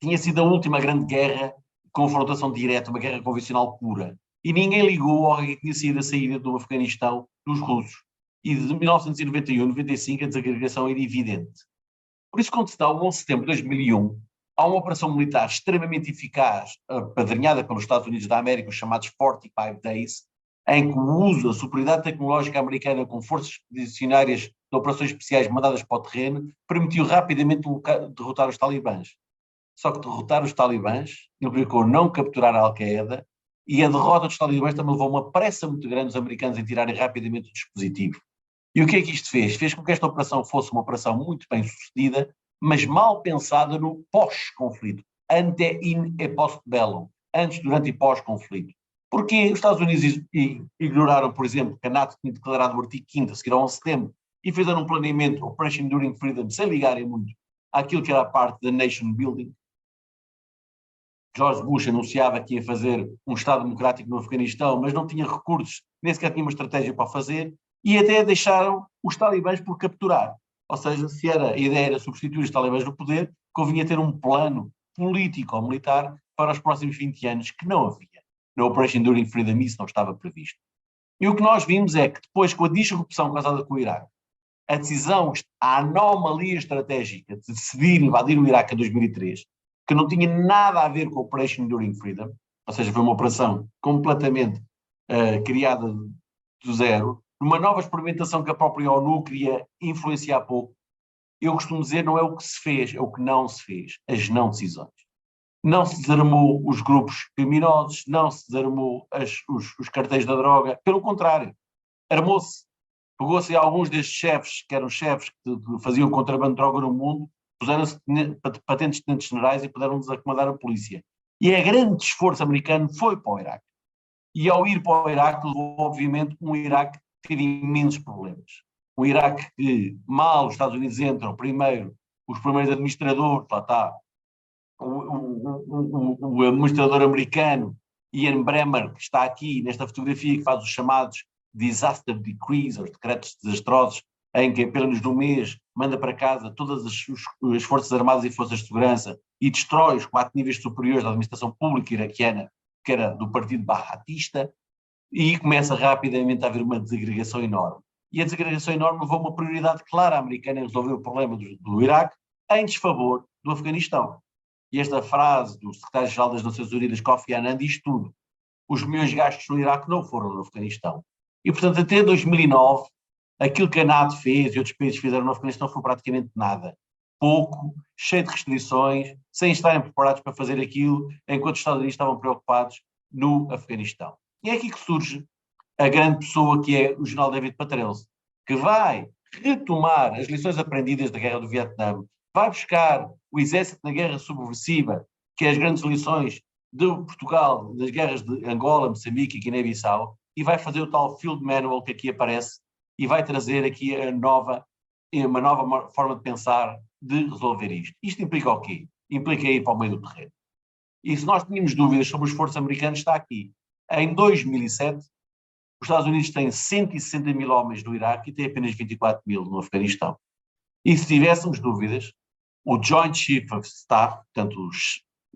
tinha sido a última grande guerra de confrontação direta, uma guerra convencional pura. E ninguém ligou ao que tinha sido a saída do Afeganistão dos russos. E de 1991, 95, a desagregação era evidente. Por isso, quando se dá o 11 de setembro de 2001, há uma operação militar extremamente eficaz, apadrinhada pelos Estados Unidos da América, os chamados 45 Days, em que o uso da superioridade tecnológica americana com forças expedicionárias de operações especiais mandadas para o terreno, permitiu rapidamente derrotar os talibãs. Só que derrotar os talibãs implicou não capturar a Al-Qaeda, e a derrota dos talibãs também levou uma pressa muito grande dos americanos em tirarem rapidamente o dispositivo. E o que é que isto fez? Fez com que esta operação fosse uma operação muito bem sucedida, mas mal pensada no pós-conflito, ante e post-bellum, antes, durante e pós-conflito. Porque os Estados Unidos ignoraram, por exemplo, que a NATO tinha declarado o artigo 5º, a seguir ao 11 de setembro, e fizeram um planeamento, Operation Enduring Freedom, sem ligarem muito àquilo que era a parte da nation building. George Bush anunciava que ia fazer um Estado democrático no Afeganistão, mas não tinha recursos, nem sequer tinha uma estratégia para fazer, e até deixaram os talibãs por capturar. Ou seja, se a ideia era substituir os talibãs no poder, convinha ter um plano político ou militar para os próximos 20 anos, que não havia. Na Operation Enduring Freedom isso não estava previsto. E o que nós vimos é que depois, com a disrupção causada com o Iraque, a decisão, a anomalia estratégica de decidir invadir o Iraque em 2003, que não tinha nada a ver com a Operation Enduring Freedom, ou seja, foi uma operação completamente criada do zero, numa nova experimentação que a própria ONU queria influenciar pouco. Eu costumo dizer, não é o que se fez, é o que não se fez, as não decisões. Não se desarmou os grupos criminosos, não se desarmou os cartéis da droga, pelo contrário, armou-se. Pegou-se a alguns destes chefes, que eram chefes que faziam contrabando de droga no mundo, puseram-se patentes de tenentes generais e puderam desacomodar a polícia. E a grande esforço americano foi para o Iraque. E ao ir para o Iraque, levou obviamente um Iraque que teve imensos problemas. Um Iraque que, mal os Estados Unidos entram, primeiro, os primeiros administradores, lá está, o administrador americano, Ian Bremmer, que está aqui nesta fotografia, que faz os chamados disaster decrees, os decretos desastrosos, em que apenas no mês manda para casa todas as forças armadas e forças de segurança e destrói os 4 níveis superiores da administração pública iraquiana, que era do partido Bahatista, e começa rapidamente a haver uma desagregação enorme. E a desagregação enorme levou uma prioridade clara americana em resolver o problema do Iraque em desfavor do Afeganistão. E esta frase do secretário-geral das Nações Unidas, Kofi Annan, diz tudo. Os meus gastos no Iraque não foram no Afeganistão. E, portanto, até 2009, aquilo que a NATO fez e outros países fizeram no Afeganistão foi praticamente nada. Pouco, cheio de restrições, sem estarem preparados para fazer aquilo, enquanto os Estados Unidos estavam preocupados no Afeganistão. E é aqui que surge a grande pessoa que é o general David Petraeus, que vai retomar as lições aprendidas da Guerra do Vietnã, vai buscar o exército na guerra subversiva, que é as grandes lições de Portugal, das guerras de Angola, Moçambique e Guiné-Bissau, e vai fazer o tal Field Manual que aqui aparece, e vai trazer aqui uma nova forma de pensar, de resolver isto. Isto implica o quê? Implica ir para o meio do terreno. E se nós tínhamos dúvidas sobre o esforço americano, está aqui. Em 2007, os Estados Unidos têm 160 mil homens no Iraque e têm apenas 24 mil no Afeganistão. E se tivéssemos dúvidas, o Joint Chief of Staff, portanto,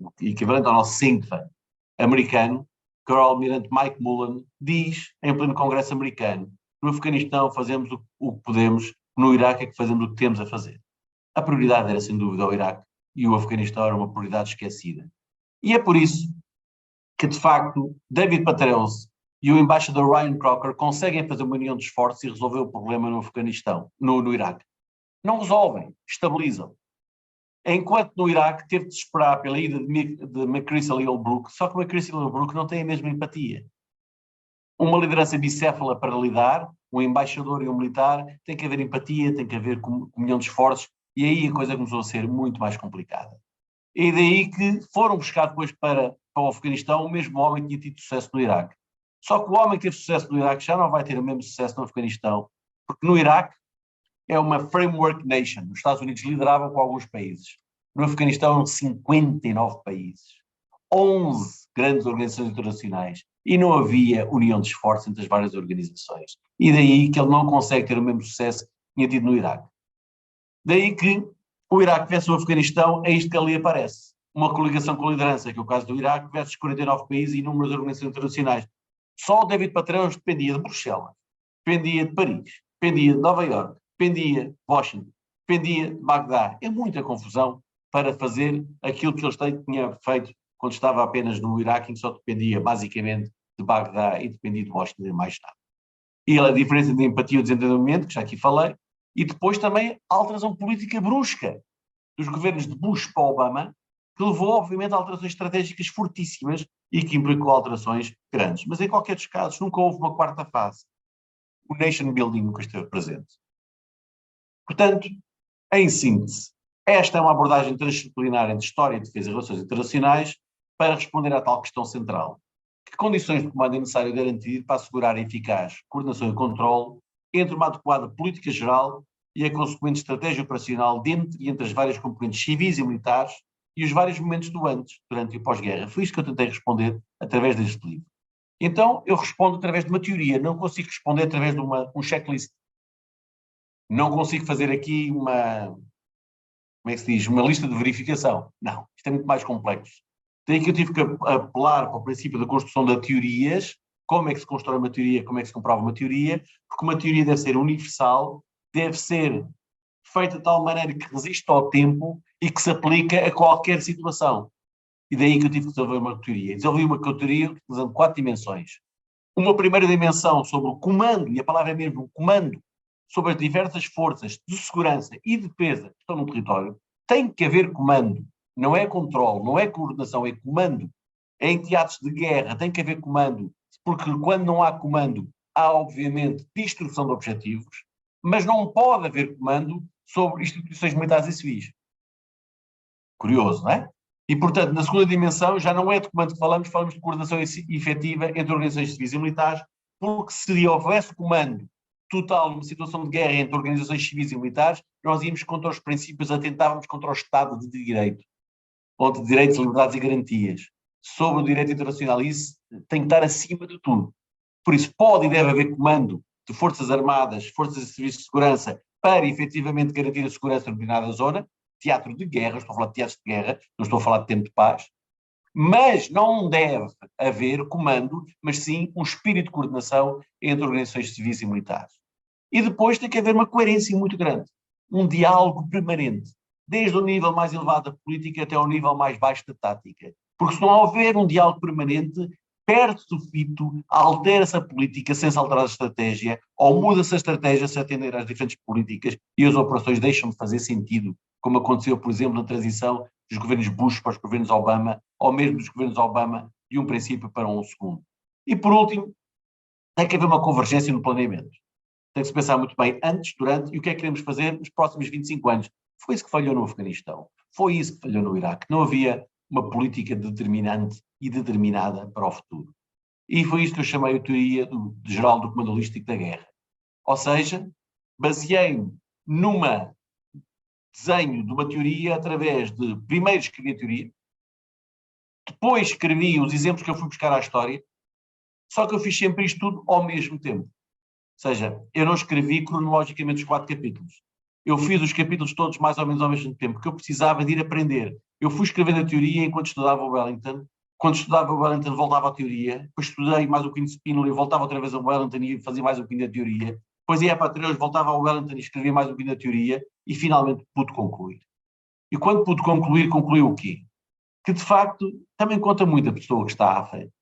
o equivalente ao nosso CINCFA americano, que é o almirante Mike Mullen, diz em pleno Congresso americano: no Afeganistão fazemos o que podemos, no Iraque é que fazemos o que temos a fazer. A prioridade era, sem dúvida, o Iraque, e o Afeganistão era uma prioridade esquecida. E é por isso que, de facto, David Petraeus e o embaixador Ryan Crocker conseguem fazer uma união de esforços e resolver o problema no Afeganistão, no Iraque. Não resolvem, estabilizam. Enquanto no Iraque teve de esperar pela ida de McChrystal e Holbrooke, só que McChrystal e Holbrooke não têm a mesma empatia. Uma liderança bicéfala para lidar, um embaixador e um militar, tem que haver empatia, tem que haver comunhão de esforços, e aí a coisa começou a ser muito mais complicada. E daí que foram buscar depois para o Afeganistão o mesmo homem que tinha tido sucesso no Iraque. Só que o homem que teve sucesso no Iraque já não vai ter o mesmo sucesso no Afeganistão, porque no Iraque é uma framework nation. Os Estados Unidos lideravam com alguns países. No Afeganistão eram 59 países, 11 grandes organizações internacionais, e não havia união de esforço entre as várias organizações. E daí que ele não consegue ter o mesmo sucesso que tinha tido no Iraque. Daí que o Iraque versus o Afeganistão, é isto que ali aparece. Uma coligação com a liderança, que é o caso do Iraque, versus 49 países e inúmeras organizações internacionais. Só o David Petraeus dependia de Bruxelas, dependia de Paris, dependia de Nova Iorque, dependia de Washington, dependia de Bagdá. É muita confusão para fazer aquilo que ele tinha feito quando estava apenas no Iraque, em que só dependia basicamente de Bagdá e dependia de Washington e mais nada. E a diferença de empatia e desentendimento, que já aqui falei, e depois também a alteração política brusca dos governos de Bush para Obama, que levou, obviamente, a alterações estratégicas fortíssimas e que implicou alterações grandes. Mas, em qualquer dos casos, nunca houve uma quarta fase. O nation building nunca esteve presente. Portanto, em síntese, esta é uma abordagem transdisciplinar entre História, Defesa e Relações Internacionais para responder à tal questão central. Que condições de comando é necessário garantir para assegurar a eficaz coordenação e controle entre uma adequada política geral e a consequente estratégia operacional dentro e entre as várias componentes civis e militares e os vários momentos do antes, durante e pós-guerra. Foi isto que eu tentei responder através deste livro. Então, eu respondo através de uma teoria, não consigo responder através de um checklist. Não consigo fazer aqui como é que se diz, uma lista de verificação. Não, isto é muito mais complexo. Daí que eu tive que apelar para o princípio da construção de teorias, como é que se constrói uma teoria, como é que se comprova uma teoria, porque uma teoria deve ser universal, deve ser feita de tal maneira que resiste ao tempo e que se aplica a qualquer situação. E daí que eu tive que desenvolver uma teoria. Desenvolvi uma teoria utilizando 4 dimensões. Uma primeira dimensão sobre o comando, e a palavra é mesmo comando, sobre as diversas forças de segurança e defesa que estão no território. Tem que haver comando. Não é controle, não é coordenação, é comando. Em teatros de guerra tem que haver comando, porque quando não há comando, há obviamente destruição de objetivos, mas não pode haver comando sobre instituições militares e civis. Curioso, não é? E, portanto, na segunda dimensão, já não é de comando que falamos de coordenação efetiva entre organizações civis e militares, porque se houvesse comando total numa situação de guerra entre organizações civis e militares, nós íamos contra os princípios, atentávamos contra o Estado de Direito, ou de direitos, liberdades e garantias, sobre o direito internacional. Isso tem que estar acima de tudo. Por isso, pode e deve haver comando de forças armadas, forças de serviços de segurança, para efetivamente garantir a segurança em determinada zona, teatro de guerra, estou a falar de teatro de guerra, não estou a falar de tempo de paz, mas não deve haver comando, mas sim um espírito de coordenação entre organizações civis e militares. E depois tem que haver uma coerência muito grande, um diálogo permanente, desde o nível mais elevado da política até ao nível mais baixo da tática. Porque se não houver um diálogo permanente, perde-se o fito, altera-se a política sem se alterar a estratégia, ou muda-se a estratégia sem atender às diferentes políticas e as operações deixam de fazer sentido, como aconteceu, por exemplo, na transição dos governos Bush para os governos Obama, ou mesmo dos governos Obama de um princípio para um segundo. E por último, tem que haver uma convergência no planeamento. Tem que se pensar muito bem antes, durante e o que é que queremos fazer nos próximos 25 anos. Foi isso que falhou no Afeganistão. Foi isso que falhou no Iraque. Não havia uma política determinante e determinada para o futuro. E foi isso que eu chamei a teoria geral do comando holístico da guerra. Ou seja, baseei-me numa desenho de uma teoria através de, primeiro escrevi a teoria, depois escrevi os exemplos que eu fui buscar à história, só que eu fiz sempre isto tudo ao mesmo tempo. Ou seja, eu não escrevi cronologicamente os 4 capítulos. Eu fiz os capítulos todos mais ou menos ao mesmo tempo, porque eu precisava de ir aprender. Eu fui escrevendo a teoria enquanto estudava o Wellington. Quando estudava o Wellington, voltava à teoria. Depois estudei mais um bocadinho de Spínola e voltava outra vez ao Wellington e fazia mais um bocadinho da teoria. Depois ia para a Patreus, voltava ao Wellington e escrevia mais um bocadinho da teoria e finalmente pude concluir. E quando pude concluir, concluí o quê? Que de facto também conta muito a pessoa que está à frente.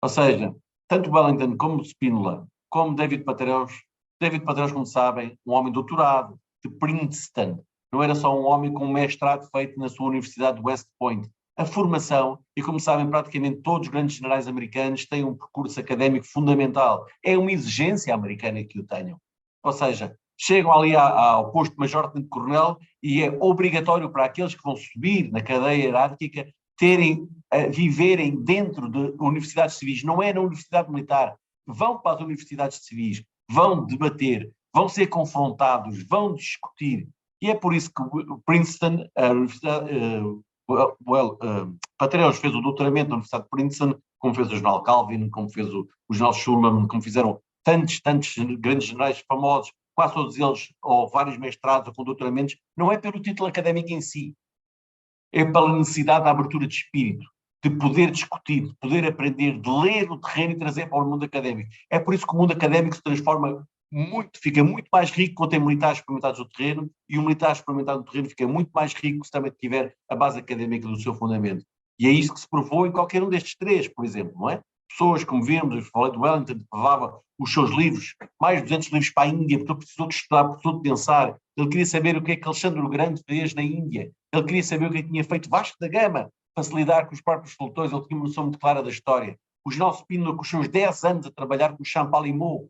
Ou seja, tanto Wellington como Spínola, como David Petraeus, como sabem, um homem doutorado de Princeton, não era só um homem com um mestrado feito na sua Universidade de West Point. A formação, e como sabem, praticamente todos os grandes generais americanos têm um percurso académico fundamental. É uma exigência americana que o tenham. Ou seja, chegam ali ao posto de major de coronel e é obrigatório para aqueles que vão subir na cadeia hierárquica viverem dentro de universidades civis. Não é na universidade militar. Vão para as universidades civis, vão debater, vão ser confrontados, vão discutir. E é por isso que o Princeton, a Universidade, Patreus fez o doutoramento na Universidade de Princeton, como fez o general Calvin, como fez o general Schulman, como fizeram tantos grandes generais famosos, quase todos eles, ou vários mestrados ou com doutoramentos. Não é pelo título académico em si, é pela necessidade da abertura de espírito. de poder discutir, de poder aprender, de ler o terreno e trazer para o mundo académico. É por isso que o mundo académico se transforma muito, fica muito mais rico quando tem militares experimentados no terreno, e o militar experimentado no terreno fica muito mais rico se também tiver a base académica do seu fundamento. E é isso que se provou em qualquer um destes três, por exemplo, não é? Pessoas, como vimos, eu falei do Wellington, que levava os seus livros, mais de 200 livros para a Índia, porque ele precisou de estudar, precisou de pensar. Ele queria saber o que é que Alexandre o Grande fez na Índia. Ele queria saber o que é que tinha feito Vasco da Gama para se lidar com os próprios pelotões. Ele tinha uma noção muito clara da história. O General Spínola, com os seus 10 anos a trabalhar com o Champalimaud,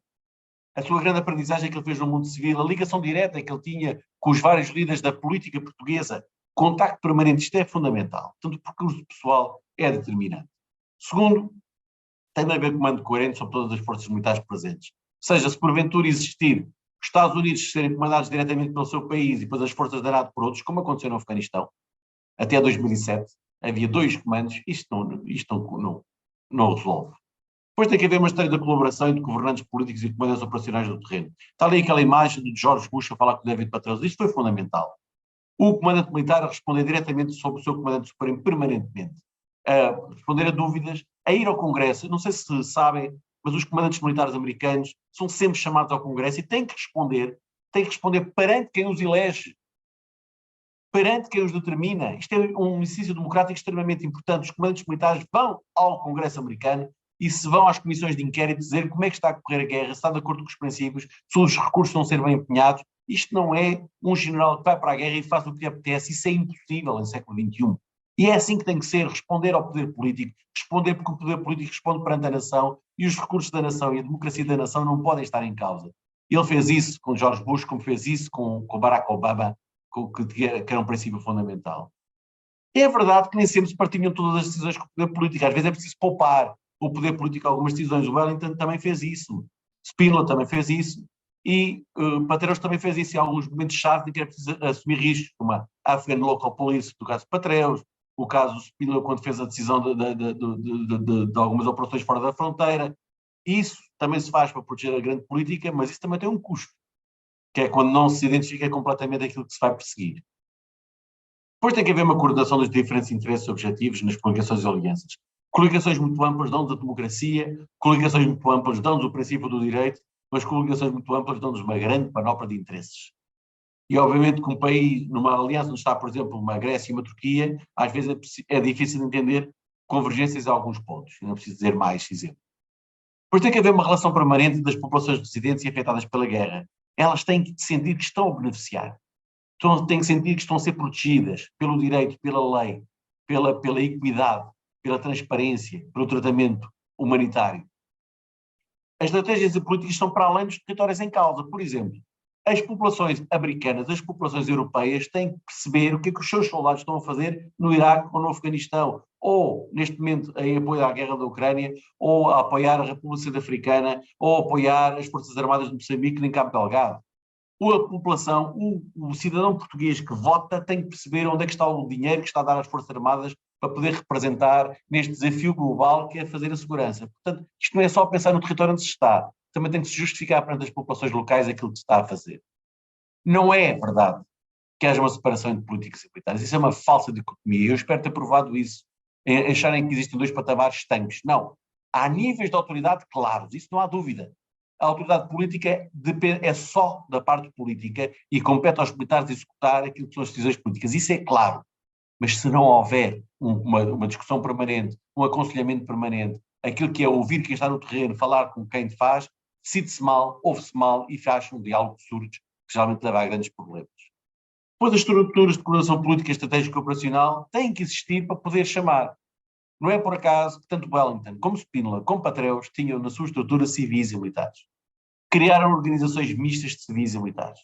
a sua grande aprendizagem que ele fez no mundo civil, a ligação direta que ele tinha com os vários líderes da política portuguesa, contacto permanente, isto é fundamental. Portanto, o percurso pessoal é determinante. Segundo, tem de haver comando coerente sobre todas as forças militares presentes. Ou seja, se porventura existir os Estados Unidos serem comandados diretamente pelo seu país e depois as forças da NATO por outros, como aconteceu no Afeganistão, até 2007, havia 2 comandos, isto não resolve. Depois tem que haver uma história da colaboração entre governantes políticos e comandantes operacionais do terreno. Está ali aquela imagem de George Bush a falar com o David Petraeus. Isto foi fundamental. O comandante militar a responder diretamente sobre o seu comandante supremo permanentemente, a responder a dúvidas, a ir ao Congresso. Não sei se sabem, mas os comandantes militares americanos são sempre chamados ao Congresso e têm que responder perante quem os elege, perante quem os determina. Isto é um exercício democrático extremamente importante. Os comandantes militares vão ao Congresso americano e se vão às comissões de inquérito dizer como é que está a correr a guerra, se está de acordo com os princípios, se os recursos vão ser bem empenhados. Isto não é um general que vai para a guerra e faz o que lhe apetece. Isso é impossível em século XXI. E é assim que tem que ser, responder ao poder político, responder porque o poder político responde perante a nação e os recursos da nação e a democracia da nação não podem estar em causa. Ele fez isso com George Bush, como fez isso com Barack Obama, que era um princípio fundamental. É verdade que nem sempre se partilham todas as decisões com o poder político. Às vezes é preciso poupar o poder político a algumas decisões. O Wellington também fez isso. Spínola também fez isso. E Petraeus também fez isso em alguns momentos-chave em que era preciso assumir riscos, como a Afghan Local Police, do caso de Petraeus, o caso do Spínola quando fez a decisão de algumas operações fora da fronteira. Isso também se faz para proteger a grande política, mas isso também tem um custo, que é quando não se identifica completamente aquilo que se vai perseguir. Depois tem que haver uma coordenação dos diferentes interesses e objetivos nas coligações e alianças. Coligações muito amplas dão-nos a democracia, coligações muito amplas dão-nos o princípio do direito, mas coligações muito amplas dão-nos uma grande panóplia de interesses. E obviamente que um país, numa aliança onde está, por exemplo, uma Grécia e uma Turquia, às vezes é difícil de entender convergências a alguns pontos. Eu não preciso dizer mais exemplos. Depois tem que haver uma relação permanente das populações residentes e afetadas pela guerra. Elas têm que sentir que estão a beneficiar. Têm que sentir que estão a ser protegidas pelo direito, pela lei, pela equidade, pela transparência, pelo tratamento humanitário. As estratégias e políticas estão para além dos territórios em causa. Por exemplo, as populações americanas, as populações europeias têm que perceber o que é que os seus soldados estão a fazer no Iraque ou no Afeganistão, ou, neste momento, em apoio à guerra da Ucrânia, ou a apoiar a República Centro-Africana, ou a apoiar as Forças Armadas de Moçambique em Cabo Delgado. Ou a população, o cidadão português que vota tem que perceber onde é que está o dinheiro que está a dar às Forças Armadas para poder representar neste desafio global que é fazer a segurança. Portanto, isto não é só pensar no território onde se está, também tem que se justificar perante as populações locais aquilo que se está a fazer. Não é verdade que haja uma separação entre políticos e militares. Isso é uma falsa dicotomia. Eu espero ter provado isso, em acharem que existem 2 patamares estanques. Não. Há níveis de autoridade claros, isso não há dúvida. A autoridade política é só da parte política e compete aos militares executar aquilo que são as decisões políticas. Isso é claro. Mas se não houver uma discussão permanente, um aconselhamento permanente, aquilo que é ouvir quem está no terreno, falar com quem faz, decide-se mal, ouve-se mal e faz um diálogo surdo que geralmente leva a grandes problemas. Depois as estruturas de coordenação política, estratégica e operacional têm que existir para poder chamar. Não é por acaso que tanto Wellington como Spínola como Petraeus tinham na sua estrutura civis e militares. Criaram organizações mistas de civis e militares.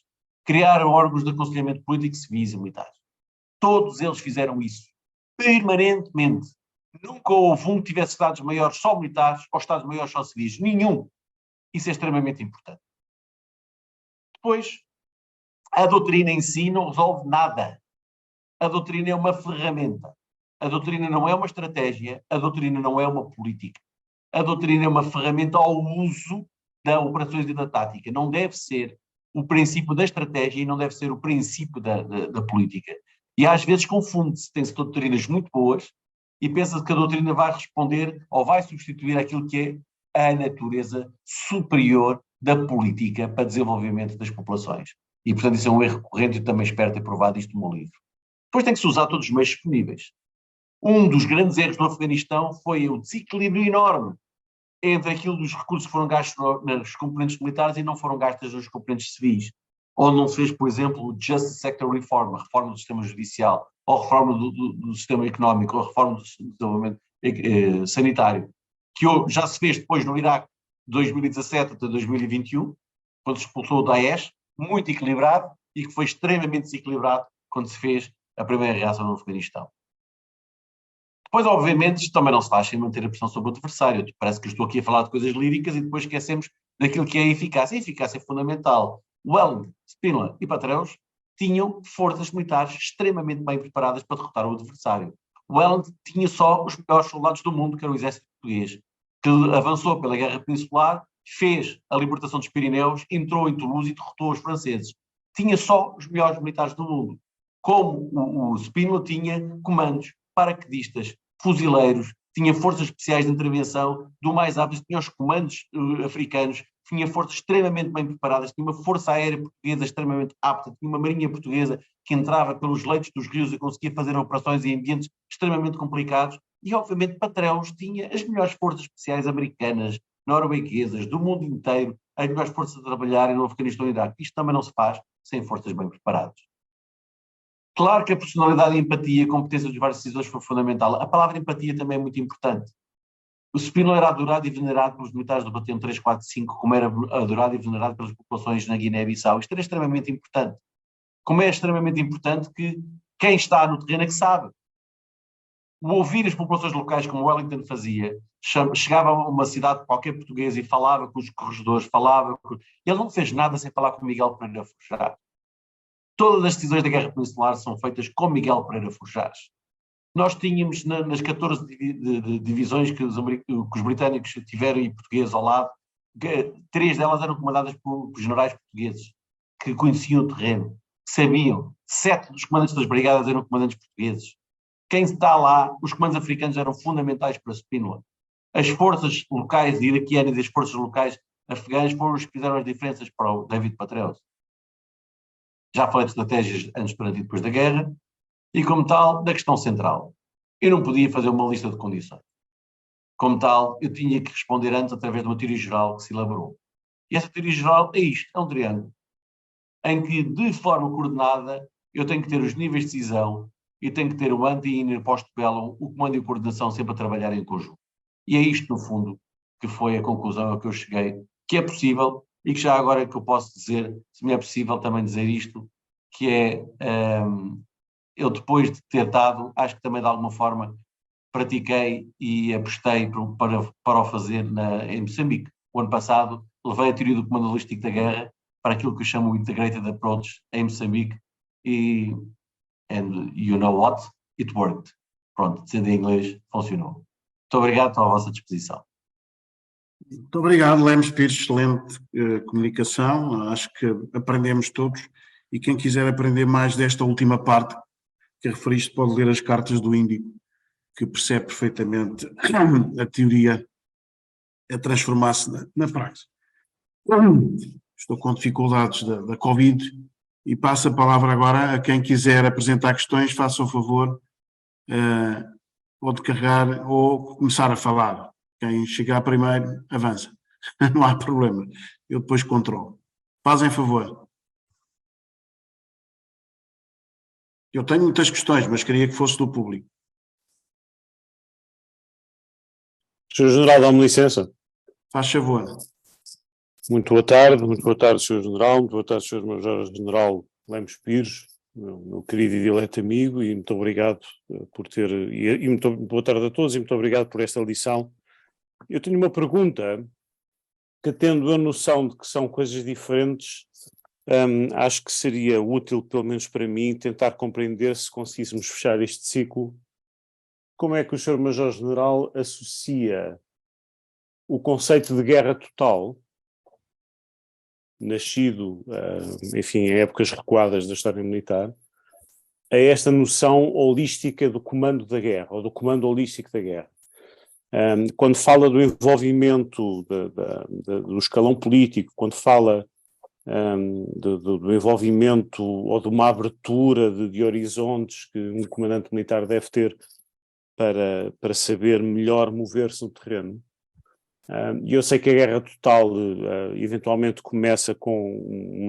Criaram órgãos de aconselhamento político civis e militares. Todos eles fizeram isso, permanentemente. Nunca houve um que tivesse estados maiores só militares ou estados maiores só civis. Nenhum. Isso é extremamente importante. Depois, a doutrina em si não resolve nada. A doutrina é uma ferramenta. A doutrina não é uma estratégia, a doutrina não é uma política. A doutrina é uma ferramenta ao uso das operações e da tática. Não deve ser o princípio da estratégia e não deve ser o princípio da política. E às vezes confunde-se. Tem-se doutrinas muito boas, e pensa que a doutrina vai responder ou vai substituir aquilo que é a natureza superior da política para desenvolvimento das populações. E, portanto, isso é um erro recorrente e também espero ter provado isto no meu livro. Depois tem que se usar todos os meios disponíveis. Um dos grandes erros do Afeganistão foi o desequilíbrio enorme entre aquilo dos recursos que foram gastos nas componentes militares e não foram gastos nos componentes civis. Onde não se fez, por exemplo, o Justice Sector Reform, a reforma do sistema judicial, ou a reforma do sistema económico, ou a reforma do desenvolvimento sanitário, que já se fez depois no Iraque de 2017 até 2021, quando se expulsou o Daesh, muito equilibrado, e que foi extremamente desequilibrado quando se fez a primeira reação no Afeganistão. Depois, obviamente, isto também não se faz sem manter a pressão sobre o adversário. Parece que eu estou aqui a falar de coisas líricas e depois esquecemos daquilo que é a eficácia. A eficácia é fundamental. Wellington, Spínola e Patréus tinham forças militares extremamente bem preparadas para derrotar o adversário. Wellington tinha só os melhores soldados do mundo, que era o exército português, que avançou pela Guerra Peninsular, fez a libertação dos Pirineus, entrou em Toulouse e derrotou os franceses. Tinha só os melhores militares do mundo. Como o Spínola tinha comandos, paraquedistas, fuzileiros, tinha forças especiais de intervenção, do mais apto, tinha os comandos africanos, tinha forças extremamente bem preparadas, tinha uma força aérea portuguesa extremamente apta, tinha uma marinha portuguesa que entrava pelos leitos dos rios e conseguia fazer operações em ambientes extremamente complicados, e obviamente Patréus tinha as melhores forças especiais americanas, norueguesas, do mundo inteiro, as melhores forças a trabalharem no Afeganistão e Iraque. Isto também não se faz sem forças bem preparadas. Claro que a personalidade e a empatia, a competência dos vários decisores foi fundamental. A palavra empatia também é muito importante. O Spínola era adorado e venerado pelos militares do Batalhão 345, como era adorado e venerado pelas populações na Guiné-Bissau. Isto era extremamente importante. Como é extremamente importante que quem está no terreno é que sabe. O ouvir as populações locais, como Wellington fazia, chegava a uma cidade qualquer portuguesa e falava com os corregedores, Ele não fez nada sem falar com Miguel Pereira Forjás. Todas as decisões da Guerra Peninsular são feitas com Miguel Pereira Forjás. Nós tínhamos nas 14 divisões que os britânicos tiveram e portugueses ao lado, 3 delas eram comandadas por generais portugueses, que conheciam o terreno, que sabiam. 7 dos comandantes das brigadas eram comandantes portugueses. Quem está lá, os comandos africanos eram fundamentais para Spínola. As forças locais iraquianas e as forças locais afegãs foram os que fizeram as diferenças para o David Patréus. Já falei de estratégias antes, durante e depois da guerra, e como tal, da questão central. Eu não podia fazer uma lista de condições. Como tal, eu tinha que responder antes através de uma teoria geral que se elaborou. E essa teoria geral é isto, é um triângulo, em que, de forma coordenada, eu tenho que ter os níveis de decisão e tenho que ter o ante e inter post-bellum, o comando e a coordenação sempre a trabalhar em conjunto. E é isto, no fundo, que foi a conclusão a que eu cheguei, que é possível, e que já agora que eu posso dizer, se me é possível também dizer isto, que é, eu depois de ter dado, acho que também de alguma forma pratiquei e apostei para o fazer em Moçambique. O ano passado levei a teoria do comando holístico da guerra para aquilo que eu chamo o Integrated Approach em Moçambique e and you know what? It worked. Pronto, dizendo em inglês, funcionou. Muito obrigado, estou à vossa disposição. Muito obrigado, Lemos Pires, excelente comunicação, acho que aprendemos todos e quem quiser aprender mais desta última parte que referiste pode ler as cartas do Índico, que percebe perfeitamente a teoria a transformar-se na prática. Estou com dificuldades da Covid e passo a palavra agora a quem quiser apresentar questões, faça o favor, pode carregar ou começar a falar. Quem chegar primeiro, avança. Não há problema. Eu depois controlo. Fazem favor. Eu tenho muitas questões, mas queria que fosse do público. Sr. General, dá-me licença. Faz favor. Muito boa tarde, Sr. General, muito boa tarde, Sr. Major-General Lemos Pires, meu querido e dileto amigo, e muito obrigado por ter, e muito boa tarde a todos e muito obrigado por esta lição. Eu tenho uma pergunta que, tendo a noção de que são coisas diferentes, acho que seria útil, pelo menos para mim, tentar compreender, se conseguíssemos fechar este ciclo, como é que o Sr. Major-General associa o conceito de guerra total, nascido, enfim, em épocas recuadas da história militar, a esta noção holística do comando da guerra, ou do comando holístico da guerra. Quando fala do envolvimento do escalão político, quando fala do envolvimento ou de uma abertura de horizontes que um comandante militar deve ter para saber melhor mover-se no terreno. E eu sei que a guerra total eventualmente começa com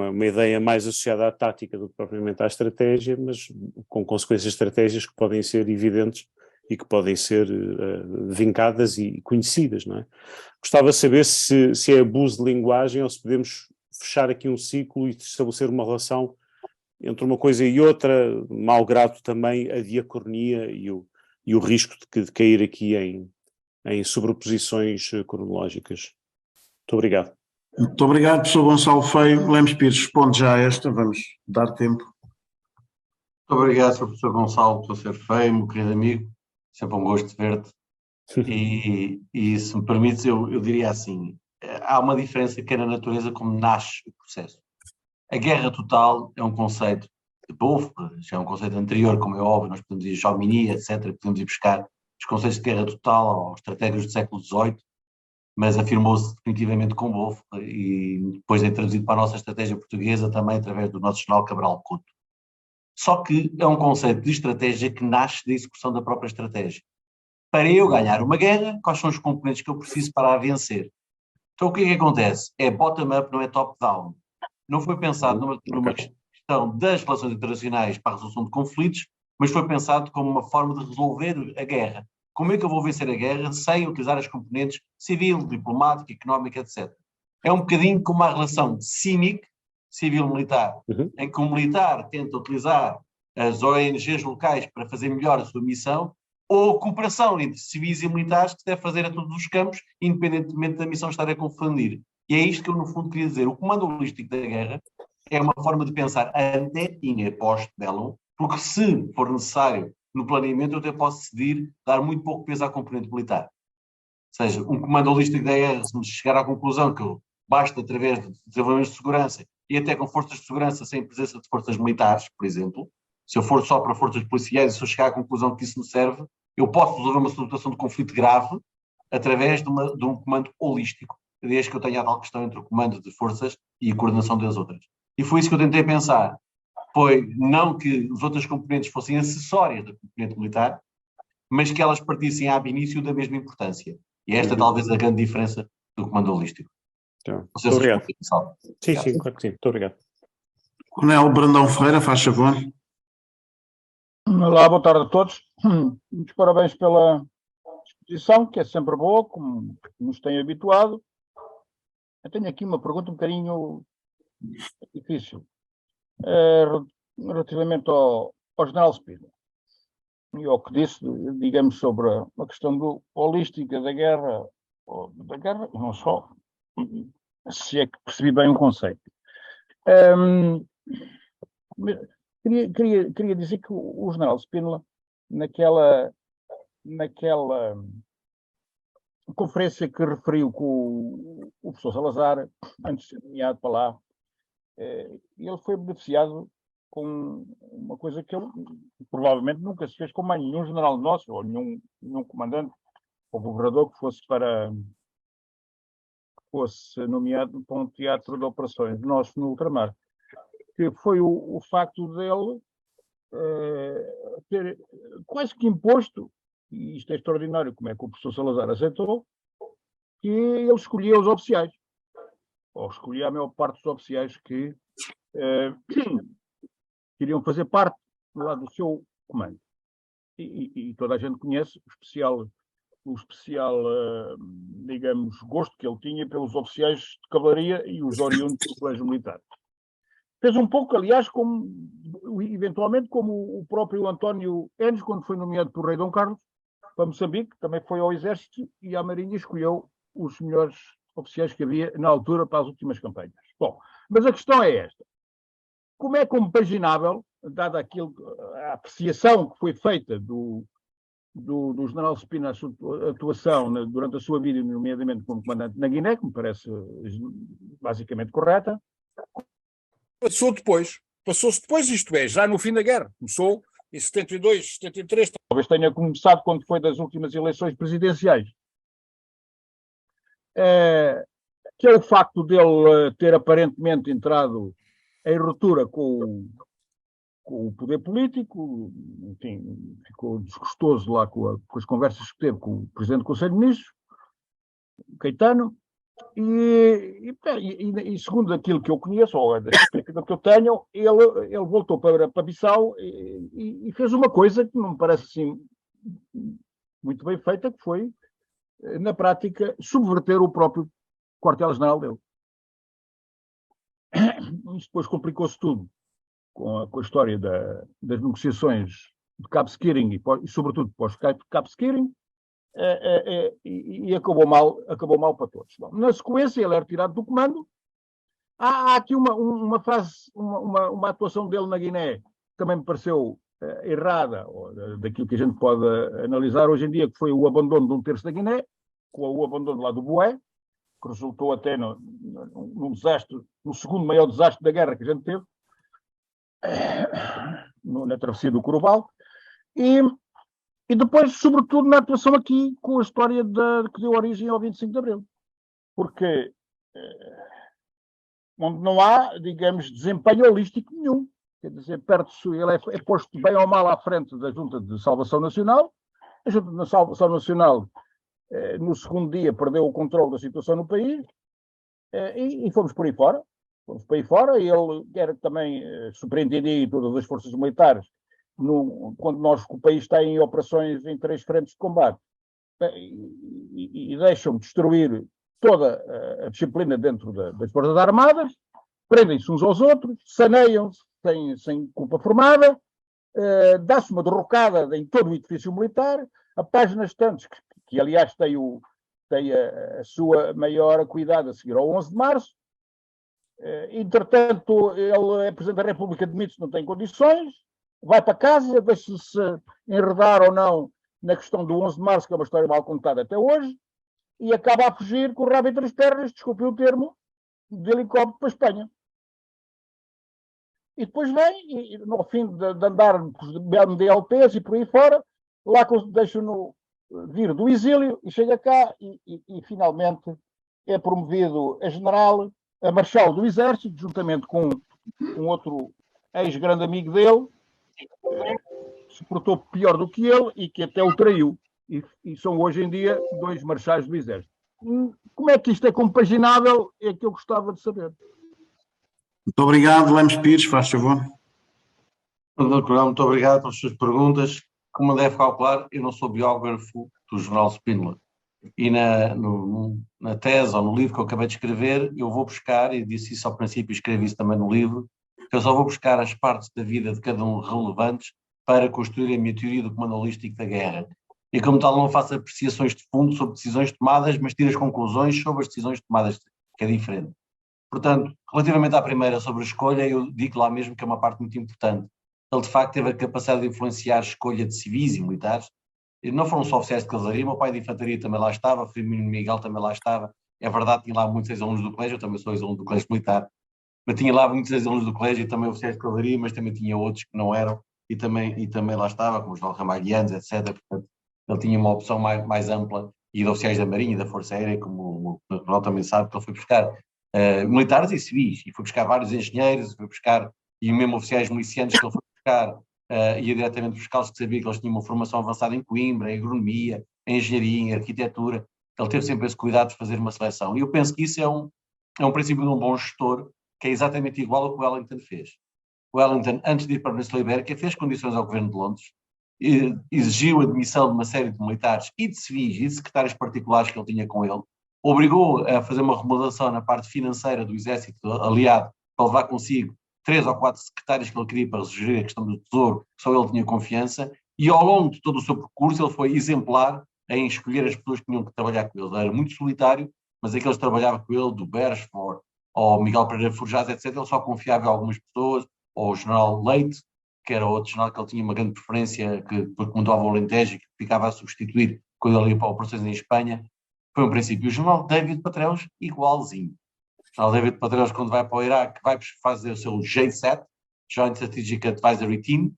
uma ideia mais associada à tática do que propriamente à estratégia, mas com consequências estratégias que podem ser evidentes e que podem ser vincadas e conhecidas, não é? Gostava de saber se é abuso de linguagem ou se podemos fechar aqui um ciclo e estabelecer uma relação entre uma coisa e outra, malgrado também a diacronia e o risco de cair aqui em sobreposições cronológicas. Muito obrigado. Muito obrigado, professor Gonçalo Feio. Lemos Pires responde já a esta, vamos dar tempo. Muito obrigado, Sr. Professor Gonçalo, professor Feio, meu querido amigo, sempre um gosto de ver-te. E se me permites, eu diria assim, há uma diferença que é na natureza como nasce o processo. A guerra total é um conceito de Wolff, já é um conceito anterior, como é óbvio, nós podemos ir a Chauvigny, etc., podemos ir buscar os conceitos de guerra total aos estrategas do século XVIII, mas afirmou-se definitivamente com Wolff e depois é traduzido para a nossa estratégia portuguesa também através do nosso general Cabral Couto. Só que é um conceito de estratégia que nasce da execução da própria estratégia. Para eu ganhar uma guerra, quais são os componentes que eu preciso para a vencer? Então o que é que acontece? É bottom-up, não é top-down. Não foi pensado numa questão das relações internacionais para a resolução de conflitos, mas foi pensado como uma forma de resolver a guerra. Como é que eu vou vencer a guerra sem utilizar as componentes civil, diplomática, económica, etc. É um bocadinho como uma relação civil-militar, em que o militar tenta utilizar as ONGs locais para fazer melhor a sua missão, ou a cooperação entre civis e militares que se deve fazer a todos os campos, independentemente da missão estar a confundir. E é isto que eu, no fundo, queria dizer. O comando holístico da guerra é uma forma de pensar ante e post-bellum, porque se for necessário no planeamento eu até posso decidir dar muito pouco peso à componente militar. Ou seja, um comando holístico da guerra, se me chegar à conclusão que basta através de desenvolvimento de segurança e até com forças de segurança sem presença de forças militares, por exemplo, se eu for só para forças policiais e se eu chegar à conclusão que isso me serve, eu posso resolver uma situação de conflito grave através de um comando holístico, desde que eu tenha a tal questão entre o comando de forças e a coordenação das outras. E foi isso que eu tentei pensar. Foi não que as outras componentes fossem acessórias da componente militar, mas que elas partissem ab início da mesma importância. E esta talvez a grande diferença do comando holístico. Muito obrigado. Sim, claro que sim. Muito obrigado. Coronel Brandão Ferreira, faz favor. Olá, boa tarde a todos. Muitos parabéns pela exposição, que é sempre boa, como nos tem habituado. Eu tenho aqui uma pergunta um bocadinho difícil, relativamente ao general Spínola e ao que disse, digamos, sobre a questão holística da guerra, não só, se é que percebi bem o conceito. Queria dizer que o general Spínola, naquela conferência que referiu com o professor Salazar, antes de ser nomeado para lá, ele foi beneficiado com uma coisa que ele provavelmente nunca se fez com mais nenhum general nosso, ou nenhum comandante, ou governador que fosse nomeado para um teatro de operações nosso no ultramar, que foi o facto dele ter quase que imposto, e isto é extraordinário, como é que o professor Salazar aceitou, que ele escolhia os oficiais, ou escolhia a maior parte dos oficiais que queriam fazer parte lá do seu comando. E toda a gente conhece o especial, digamos, gosto que ele tinha pelos oficiais de cavalaria e os oriundos do colégio militar. Fez um pouco, aliás, eventualmente como o próprio António Enes, quando foi nomeado por rei Dom Carlos para Moçambique, também foi ao exército e à marinha escolheu os melhores oficiais que havia na altura para as últimas campanhas. Bom, mas a questão é esta. Como é compaginável, dada a apreciação que foi feita do general Spínola, a sua atuação durante a sua vida, nomeadamente como comandante na Guiné, que me parece basicamente correta. Passou-se depois, isto é, já no fim da guerra. Começou em 72, 73, talvez tenha começado quando foi das últimas eleições presidenciais, que é o facto dele ter aparentemente entrado em ruptura com o poder político, enfim, ficou desgostoso lá com as conversas que teve com o Presidente do Conselho de Ministros, Caetano, e segundo aquilo que eu conheço, ou da expectativa que eu tenho, ele voltou para Bissau e fez uma coisa que não me parece assim muito bem feita, que foi, na prática, subverter o próprio quartel-general dele. Isso depois complicou-se tudo com a história das negociações de Cabo Skiring e sobretudo pós-Cabo Skiring, e acabou mal para todos. Bom, na sequência, ele é retirado do comando. Há aqui uma frase, uma atuação dele na Guiné, que também me pareceu errada, daquilo que a gente pode analisar hoje em dia, que foi o abandono de um terço da Guiné, com o abandono lá do Boé, que resultou até num desastre, no segundo maior desastre da guerra que a gente teve, na travessia do Corubal, e depois, sobretudo, na atuação aqui com a história que deu origem ao 25 de Abril. Porque onde não há, digamos, desempenho holístico nenhum. Quer dizer, ele é posto bem ou mal à frente da Junta de Salvação Nacional. A Junta de Salvação Nacional, no segundo dia, perdeu o controle da situação no país e fomos por aí fora. Fomos por aí fora e ele era também surpreendendia todas as forças militares quando o país está em operações em 3 frentes de combate e deixam destruir toda a disciplina dentro das Forças Armadas, prendem-se uns aos outros, saneiam-se sem culpa formada, dá-se uma derrocada em todo o edifício militar, a páginas tantas, que aliás tem a sua maior acuidade a seguir ao 11 de março, entretanto ele é Presidente da República, admite-se não tem condições, vai para casa, deixa-se enredar ou não na questão do 11 de março, que é uma história mal contada até hoje, e acaba a fugir com o rabo entre as pernas, desculpe o termo, de helicóptero para a Espanha. E depois vem, e no fim de andar de LPs e por aí fora, lá deixam-no vir do exílio e chega cá e finalmente é promovido a marechal do Exército, juntamente com um outro ex-grande amigo dele, se portou pior do que ele e que até o traiu. E são hoje em dia 2 marechais do Exército. Como é que isto é compaginável? É que eu gostava de saber. Muito obrigado, Lemos Pires, faz favor. Muito obrigado pelas suas perguntas. Como deve calcular, eu não sou biógrafo do General Spínola. E na tese ou no livro que eu acabei de escrever, eu vou buscar, e disse isso ao princípio e escrevi isso também no livro, que eu só vou buscar as partes da vida de cada um relevantes para construir a minha teoria do comando holístico da guerra. E como tal não faço apreciações de fundo sobre decisões tomadas, mas tiro as conclusões sobre as decisões tomadas, que é diferente. Portanto, relativamente à primeira sobre a escolha, eu digo lá mesmo que é uma parte muito importante. Ele de facto teve a capacidade de influenciar a escolha de civis e militares. E não foram só oficiais de cavalaria, meu pai de infantaria também lá estava, Firmino Miguel também lá estava. É verdade, tinha lá muitos ex-alunos do colégio, eu também sou ex-aluno do colégio militar, mas tinha lá muitos ex-alunos do colégio e também oficiais de cavalaria, mas também tinha outros que não eram e também lá estava, como os Ramalhianos, etc. Portanto, ele tinha uma opção mais ampla, e de oficiais da Marinha e da Força Aérea, como o Ronaldo também sabe, que ele foi buscar militares e civis, e foi buscar vários engenheiros, foi buscar, e mesmo oficiais milicianos que ele foi buscar, ia diretamente buscá-los, que sabia que eles tinham uma formação avançada em Coimbra, em agronomia, em engenharia, em arquitetura. Ele teve sempre esse cuidado de fazer uma seleção. E eu penso que isso é um princípio de um bom gestor, que é exatamente igual ao que o Wellington fez. O Wellington, antes de ir para a Península Ibérica, fez condições ao governo de Londres, exigiu a admissão de uma série de militares e de civis e de secretários particulares que ele tinha com ele, obrigou a fazer uma remodelação na parte financeira do exército aliado para levar consigo 3 ou 4 secretários que ele queria para gerir a questão do tesouro, que só ele tinha confiança, e ao longo de todo o seu percurso ele foi exemplar em escolher as pessoas que tinham que trabalhar com ele. Ele era muito solitário, mas aqueles que trabalhavam com ele, do Beresford, ou Miguel Pereira Forjás, etc., ele só confiava em algumas pessoas, ou o general Leite, que era outro general que ele tinha uma grande preferência, porque comandava o Alentejo e que ficava a substituir quando ele ia para operações em Espanha. Foi um princípio. O general David Patreus, igualzinho. O general David Patreus, quando vai para o Iraque, vai fazer o seu J7, Joint Strategic Advisory Team,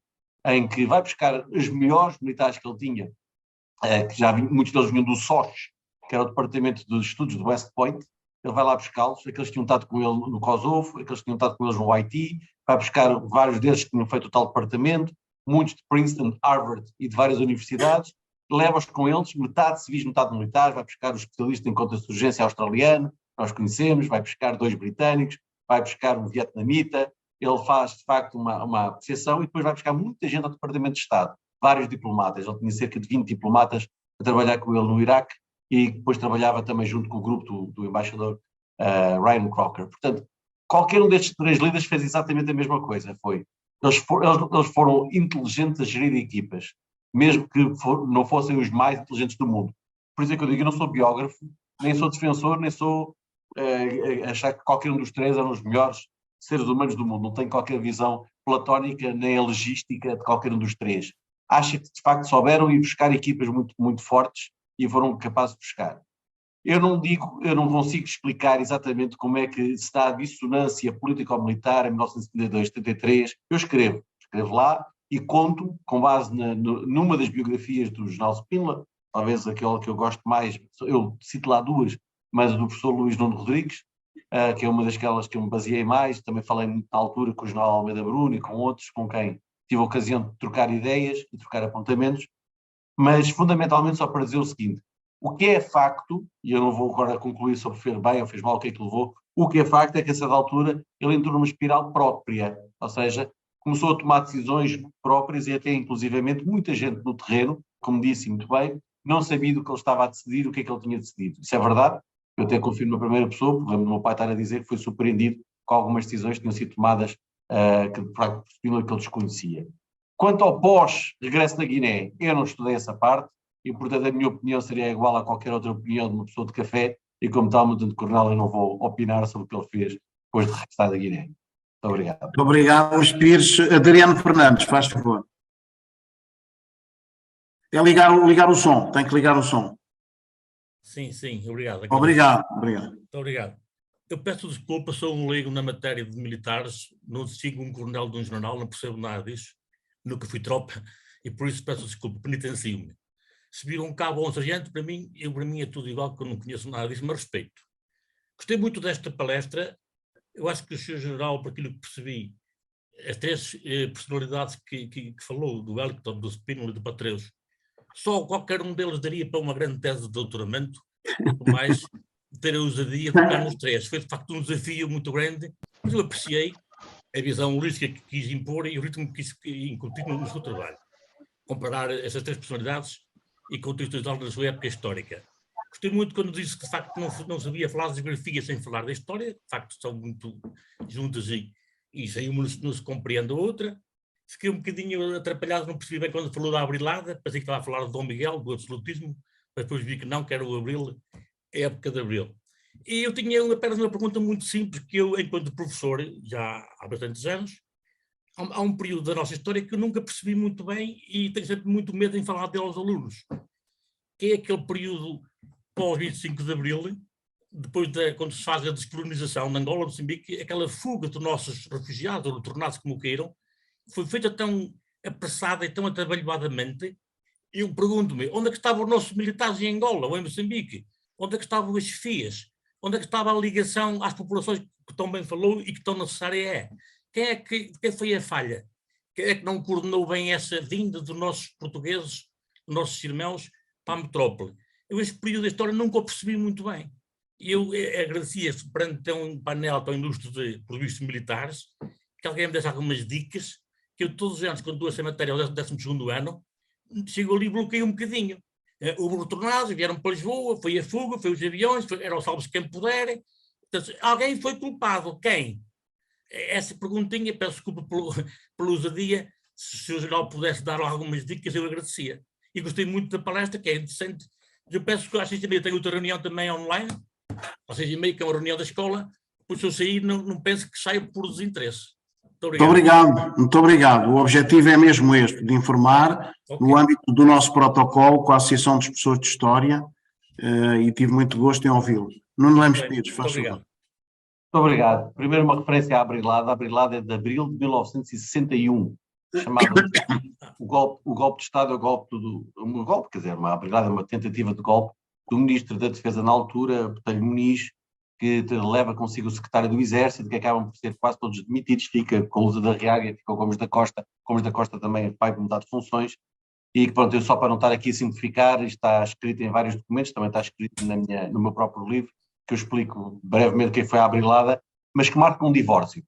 em que vai buscar os melhores militares que ele tinha, que já muitos deles vinham do SOS, que era o Departamento de Estudos do West Point. Ele vai lá buscá-los, aqueles que tinham estado com ele no Kosovo, aqueles que tinham estado com eles no Haiti, vai buscar vários deles que tinham feito o tal departamento, muitos de Princeton, Harvard e de várias universidades, leva-os com eles, metade civis, metade militares, vai buscar o especialista em contra-insurgência australiano, nós conhecemos, vai buscar 2 britânicos, vai buscar um vietnamita, ele faz de facto uma apreciação e depois vai buscar muita gente ao Departamento de Estado, vários diplomatas, ele tinha cerca de 20 diplomatas a trabalhar com ele no Iraque, e depois trabalhava também junto com o grupo do embaixador Ryan Crocker. Portanto, qualquer um destes 3 líderes fez exatamente a mesma coisa. Eles foram inteligentes a gerir equipas, mesmo que não fossem os mais inteligentes do mundo. Por isso é que eu digo, eu não sou biógrafo, nem sou defensor, nem sou achar que qualquer um dos 3 eram os melhores seres humanos do mundo. Não tenho qualquer visão platónica nem a logística de qualquer um dos 3. Acho que de facto souberam ir buscar equipas muito, muito fortes e foram capazes de buscar. Eu não consigo explicar exatamente como é que se dá a dissonância político-militar em 1972, 73. Eu escrevo lá e conto, com base numa das biografias do General Spínola, talvez aquela que eu gosto mais, eu cito lá 2, mas do professor Luís Nuno Rodrigues, que é uma daquelas que eu me baseei mais, também falei na altura com o General Almeida Bruno e com outros, com quem tive a ocasião de trocar ideias e trocar apontamentos, mas fundamentalmente só para dizer o seguinte: o que é facto, e eu não vou agora concluir sobre fez bem ou fez mal, o que é que levou, o que é facto é que a certa altura ele entrou numa espiral própria, ou seja, começou a tomar decisões próprias e até inclusivamente muita gente no terreno, como disse muito bem, não sabia do que ele estava a decidir, o que é que ele tinha decidido. Isso é verdade, eu até confirmo na primeira pessoa, porque lembro do meu pai estar a dizer que foi surpreendido com algumas decisões que tinham sido tomadas que ele desconhecia. Quanto ao pós-regresso da Guiné, eu não estudei essa parte e, portanto, a minha opinião seria igual a qualquer outra opinião de uma pessoa de café e, como tal, muito de coronel, eu não vou opinar sobre o que ele fez depois de regressar da Guiné. Muito obrigado. Muito obrigado, Luís Pires. Adriano Fernandes, faz favor. É ligar o som, tem que ligar o som. Sim, obrigado. Obrigado. Muito obrigado. Eu peço desculpa, sou um leigo na matéria de militares, não sigo um coronel de um general, não percebo nada disso, nunca fui tropa, e por isso peço desculpa, penitencio-me. Se vir um cabo ou um sargento, para mim é tudo igual, porque eu não conheço nada disso, mas respeito. Gostei muito desta palestra, eu acho que o Sr. General, por aquilo que percebi, as 3 personalidades que falou, do Wellington, do Spínola e do Patreus, só qualquer um deles daria para uma grande tese de doutoramento, mais ter a ousadia de tocar nos 3. Foi de facto um desafio muito grande, mas eu apreciei a visão holística que quis impor e o ritmo que quis incutir no seu trabalho. Comparar essas 3 personalidades e contextualizá-las na sua época histórica. Gostei muito quando disse que de facto não sabia falar das biografias sem falar da história, de facto são muito juntas e sem uma não se compreende a outra. Fiquei um bocadinho atrapalhado, não percebi bem quando falou da Abrilada, pensei que estava a falar de Dom Miguel, do absolutismo, mas depois vi que não, que era o Abril, a época de Abril. E eu tinha apenas uma pergunta muito simples, que eu, enquanto professor, já há bastantes anos, há um período da nossa história que eu nunca percebi muito bem e tenho sempre muito medo em falar dele aos alunos, que é aquele período pós-25 de Abril, depois quando se faz a descolonização na Angola, Moçambique, aquela fuga dos nossos refugiados, ou retornados como queiram, foi feita tão apressada e tão atabalhoadamente. Eu pergunto-me, onde é que estavam os nossos militares em Angola ou em Moçambique? Onde é que estavam as chefias? Onde é que estava a ligação às populações que tão bem falou e que tão necessária é? Quem foi a falha? Quem é que não coordenou bem essa vinda dos nossos portugueses, dos nossos irmãos, para a metrópole? Eu este período da história nunca o percebi muito bem. E eu agradecia, perante um painel tão ilustre de serviços militares, que alguém me desse algumas dicas, que eu todos os anos, quando dou essa matéria ao 12º ano, chego ali e bloqueio um bocadinho. Houve retornados, vieram para Lisboa, foi a fuga, foi os aviões, era o salve-se quem puder. Portanto, alguém foi culpado. Quem? Essa perguntinha, peço desculpa pela ousadia, se o general pudesse dar algumas dicas, eu agradecia. E gostei muito da palestra, que é interessante. Eu peço que às 6h30 tenho outra reunião também online, às 6h30, que é uma reunião da escola, pois se eu sair, não penso que saia por desinteresse. Muito obrigado. O objetivo é mesmo este, de informar no âmbito do nosso protocolo com a Associação de Professores de História, e tive muito gosto em ouvi-lo. Nuno Lemos Pires, faz favor. Muito obrigado. Primeiro uma referência à Abrilada. A Abrilada é de abril de 1961. chamado o golpe de Estado, quer dizer, na verdade, uma tentativa de golpe do Ministro da Defesa na altura, Botelho Muniz, que leva consigo o secretário do Exército, que acabam por ser quase todos demitidos, fica com o Lusa da Reáguia, fica o Gomes da Costa também vai mudar de funções, e que pronto, eu só para não estar aqui a simplificar, está escrito em vários documentos, também está escrito no meu próprio livro, que eu explico brevemente quem foi a Abrilada, mas que marca um divórcio.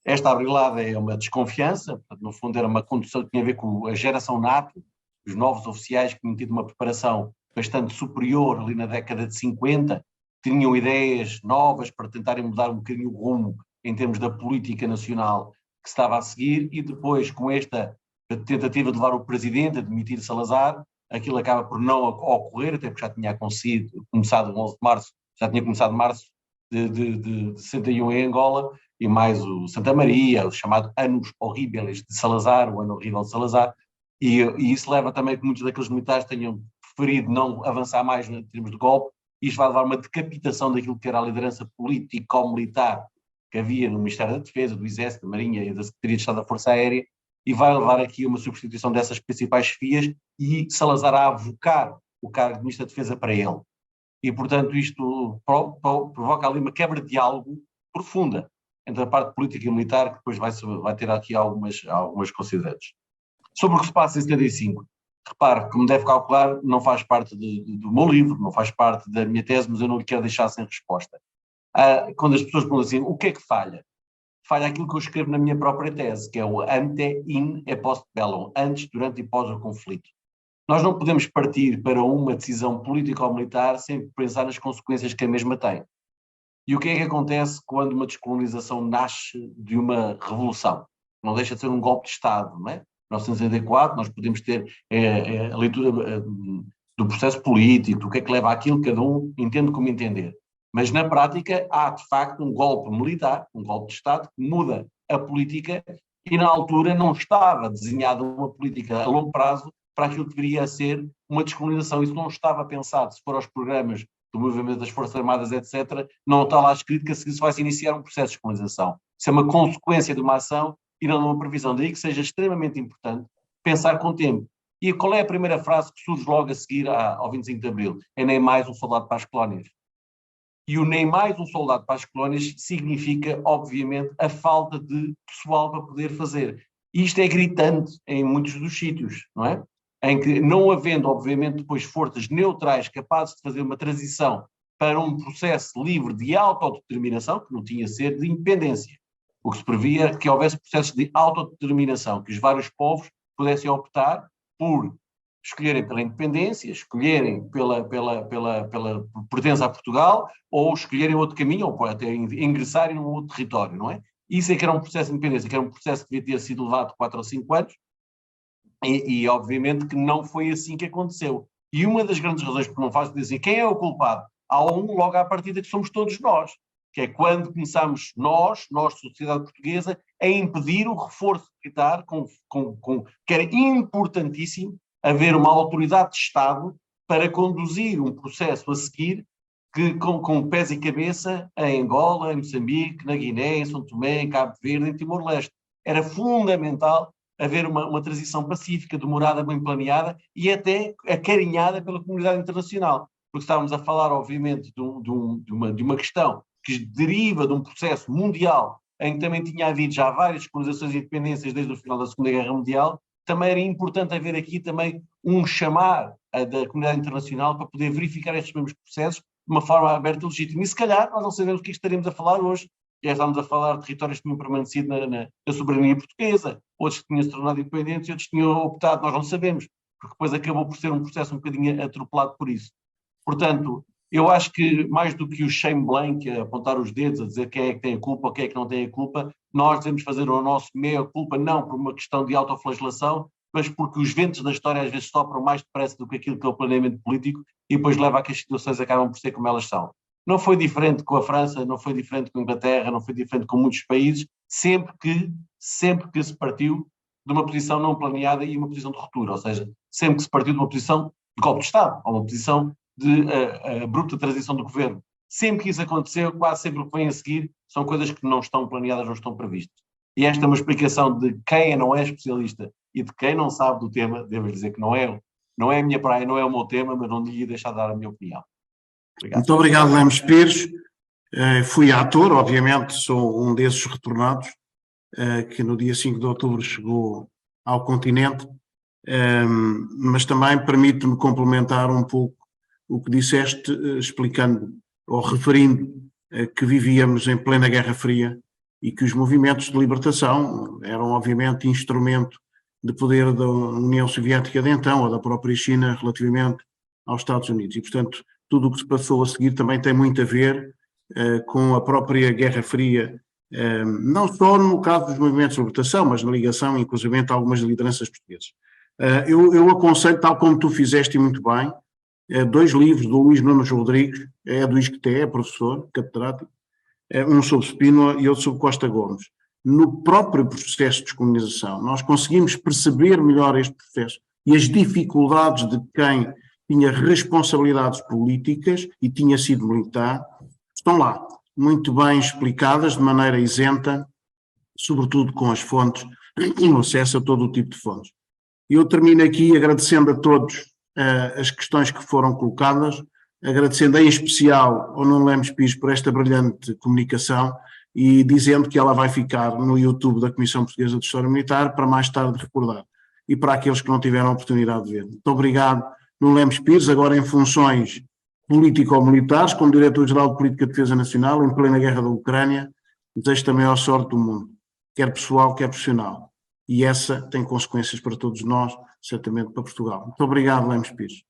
Esta Abrilada é uma desconfiança, portanto, no fundo era uma condução que tinha a ver com a geração NATO, os novos oficiais que tinham tido uma preparação bastante superior ali na década de 50, tinham ideias novas para tentarem mudar um bocadinho o rumo em termos da política nacional que se estava a seguir, e depois com esta tentativa de levar o presidente a demitir Salazar, aquilo acaba por não ocorrer, até porque já tinha começado o 11 de março, já tinha começado março de 61 em Angola, e mais o Santa Maria, o chamado Anos Horríveis de Salazar, o Ano Horrível de Salazar, e isso leva também que muitos daqueles militares tenham preferido não avançar mais em termos de golpe, e isto vai levar a uma decapitação daquilo que era a liderança político-militar que havia no Ministério da Defesa, do Exército, da Marinha e da Secretaria de Estado da Força Aérea, e vai levar aqui a uma substituição dessas principais chefias e Salazar a avocar o cargo de Ministro da Defesa para ele. E, portanto, isto provoca ali uma quebra de diálogo profunda entre a parte política e militar, que depois vai ter aqui algumas considerações. Sobre o que se passa em 75, repare, como deve calcular, não faz parte do meu livro, não faz parte da minha tese, mas eu não lhe quero deixar sem resposta. Quando as pessoas perguntam assim, o que é que falha? Falha aquilo que eu escrevo na minha própria tese, que é o ante, in e post bellum, antes, durante e pós o conflito. Nós não podemos partir para uma decisão política ou militar sem pensar nas consequências que a mesma tem. E o que é que acontece quando uma descolonização nasce de uma revolução? Não deixa de ser um golpe de Estado, não é? Em 1984 nós podemos ter a leitura do processo político, do que é que leva àquilo, cada um entende como entender. Mas na prática há de facto um golpe militar, um golpe de Estado que muda a política e na altura não estava desenhada uma política a longo prazo para aquilo que deveria ser uma descolonização. Isso não estava pensado, se for aos programas do movimento das Forças Armadas, etc., não está lá escrito que a seguir se vai iniciar um processo de descolonização. Isso é uma consequência de uma ação e não de uma previsão. Daí que seja extremamente importante pensar com tempo. E qual é a primeira frase que surge logo a seguir ao 25 de Abril? É nem mais um soldado para as colónias. E o nem mais um soldado para as colónias significa, obviamente, a falta de pessoal para poder fazer. E isto é gritante em muitos dos sítios, não é? Em que, não havendo, obviamente, depois forças neutrais capazes de fazer uma transição para um processo livre de autodeterminação, que não tinha de ser de independência. O que se previa é que houvesse processos de autodeterminação, que os vários povos pudessem optar por escolherem pela independência, escolherem pela pertença a Portugal, ou escolherem outro caminho, ou até ingressarem num outro território, não é? Isso é que era um processo de independência, que era um processo que devia ter sido levado 4 ou 5 anos, e obviamente que não foi assim que aconteceu. E uma das grandes razões por não faz dizer quem é o culpado, há um logo à partida que somos todos nós, que é quando começamos nós, sociedade portuguesa, a impedir o reforço militar, que era importantíssimo haver uma autoridade de Estado para conduzir um processo a seguir que, com pés e cabeça em Angola, em Moçambique, na Guiné, em São Tomé, em Cabo Verde, em Timor-Leste. Era fundamental haver uma transição pacífica, demorada, bem planeada e até acarinhada pela comunidade internacional, porque estávamos a falar, obviamente, de uma questão que deriva de um processo mundial em que também tinha havido já várias colonizações e independências desde o final da Segunda Guerra Mundial. Também era importante haver aqui também um chamar da comunidade internacional para poder verificar estes mesmos processos de uma forma aberta e legítima. E se calhar nós não sabemos o que estaremos a falar hoje. Já estamos a falar de territórios que tinham permanecido na soberania portuguesa, outros que tinham se tornado independentes e outros que tinham optado, nós não sabemos, porque depois acabou por ser um processo um bocadinho atropelado por isso. Portanto, eu acho que mais do que o shame blank, apontar os dedos, a dizer quem é que tem a culpa ou quem é que não tem a culpa, nós devemos fazer o nosso meia-culpa não por uma questão de autoflagelação, mas porque os ventos da história às vezes sopram mais depressa do que aquilo que é o planeamento político e depois leva a que as situações acabam por ser como elas são. Não foi diferente com a França, não foi diferente com a Inglaterra, não foi diferente com muitos países, sempre que se partiu de uma posição não planeada e uma posição de ruptura, ou seja, sempre que se partiu de uma posição de golpe de Estado, ou uma posição de abrupta transição do governo. Sempre que isso aconteceu, quase sempre o que vem a seguir são coisas que não estão planeadas, não estão previstas. e esta é uma explicação de quem não é especialista e de quem não sabe do tema, devo dizer que não é a minha praia, não é o meu tema, mas não lhe ia deixar de dar a minha opinião. Obrigado. Muito obrigado, Lemos Pires. Fui ator, obviamente, sou um desses retornados, que no dia 5 de outubro chegou ao continente, mas também permite-me complementar um pouco o que disseste, explicando ou referindo que vivíamos em plena Guerra Fria e que os movimentos de libertação eram obviamente instrumento de poder da União Soviética de então, ou da própria China relativamente aos Estados Unidos. E, portanto, tudo o que se passou a seguir também tem muito a ver com a própria Guerra Fria, não só no caso dos movimentos de libertação, mas na ligação, inclusive, a algumas lideranças portuguesas. Eu aconselho, tal como tu fizeste e muito bem, 2 livros do Luís Nunes Rodrigues, é do ISCTE, é professor, catedrático, um sobre Spínola e outro sobre Costa Gomes. No próprio processo de descolonização, nós conseguimos perceber melhor este processo e as dificuldades de quem tinha responsabilidades políticas e tinha sido militar, estão lá, muito bem explicadas, de maneira isenta, sobretudo com as fontes, e acesso a todo o tipo de fontes. Eu termino aqui agradecendo a todos as questões que foram colocadas, agradecendo em especial ao Nuno Lemos Pires por esta brilhante comunicação e dizendo que ela vai ficar no YouTube da Comissão Portuguesa de História Militar para mais tarde recordar, e para aqueles que não tiveram a oportunidade de ver. Muito obrigado, Nuno Lemos Pires, agora em funções político-militares, como Diretor-Geral de Política de Defesa Nacional, em plena guerra da Ucrânia. Desejo a maior sorte do mundo, quer pessoal, quer profissional. E essa tem consequências para todos nós, certamente para Portugal. Muito obrigado, Lemos Pires.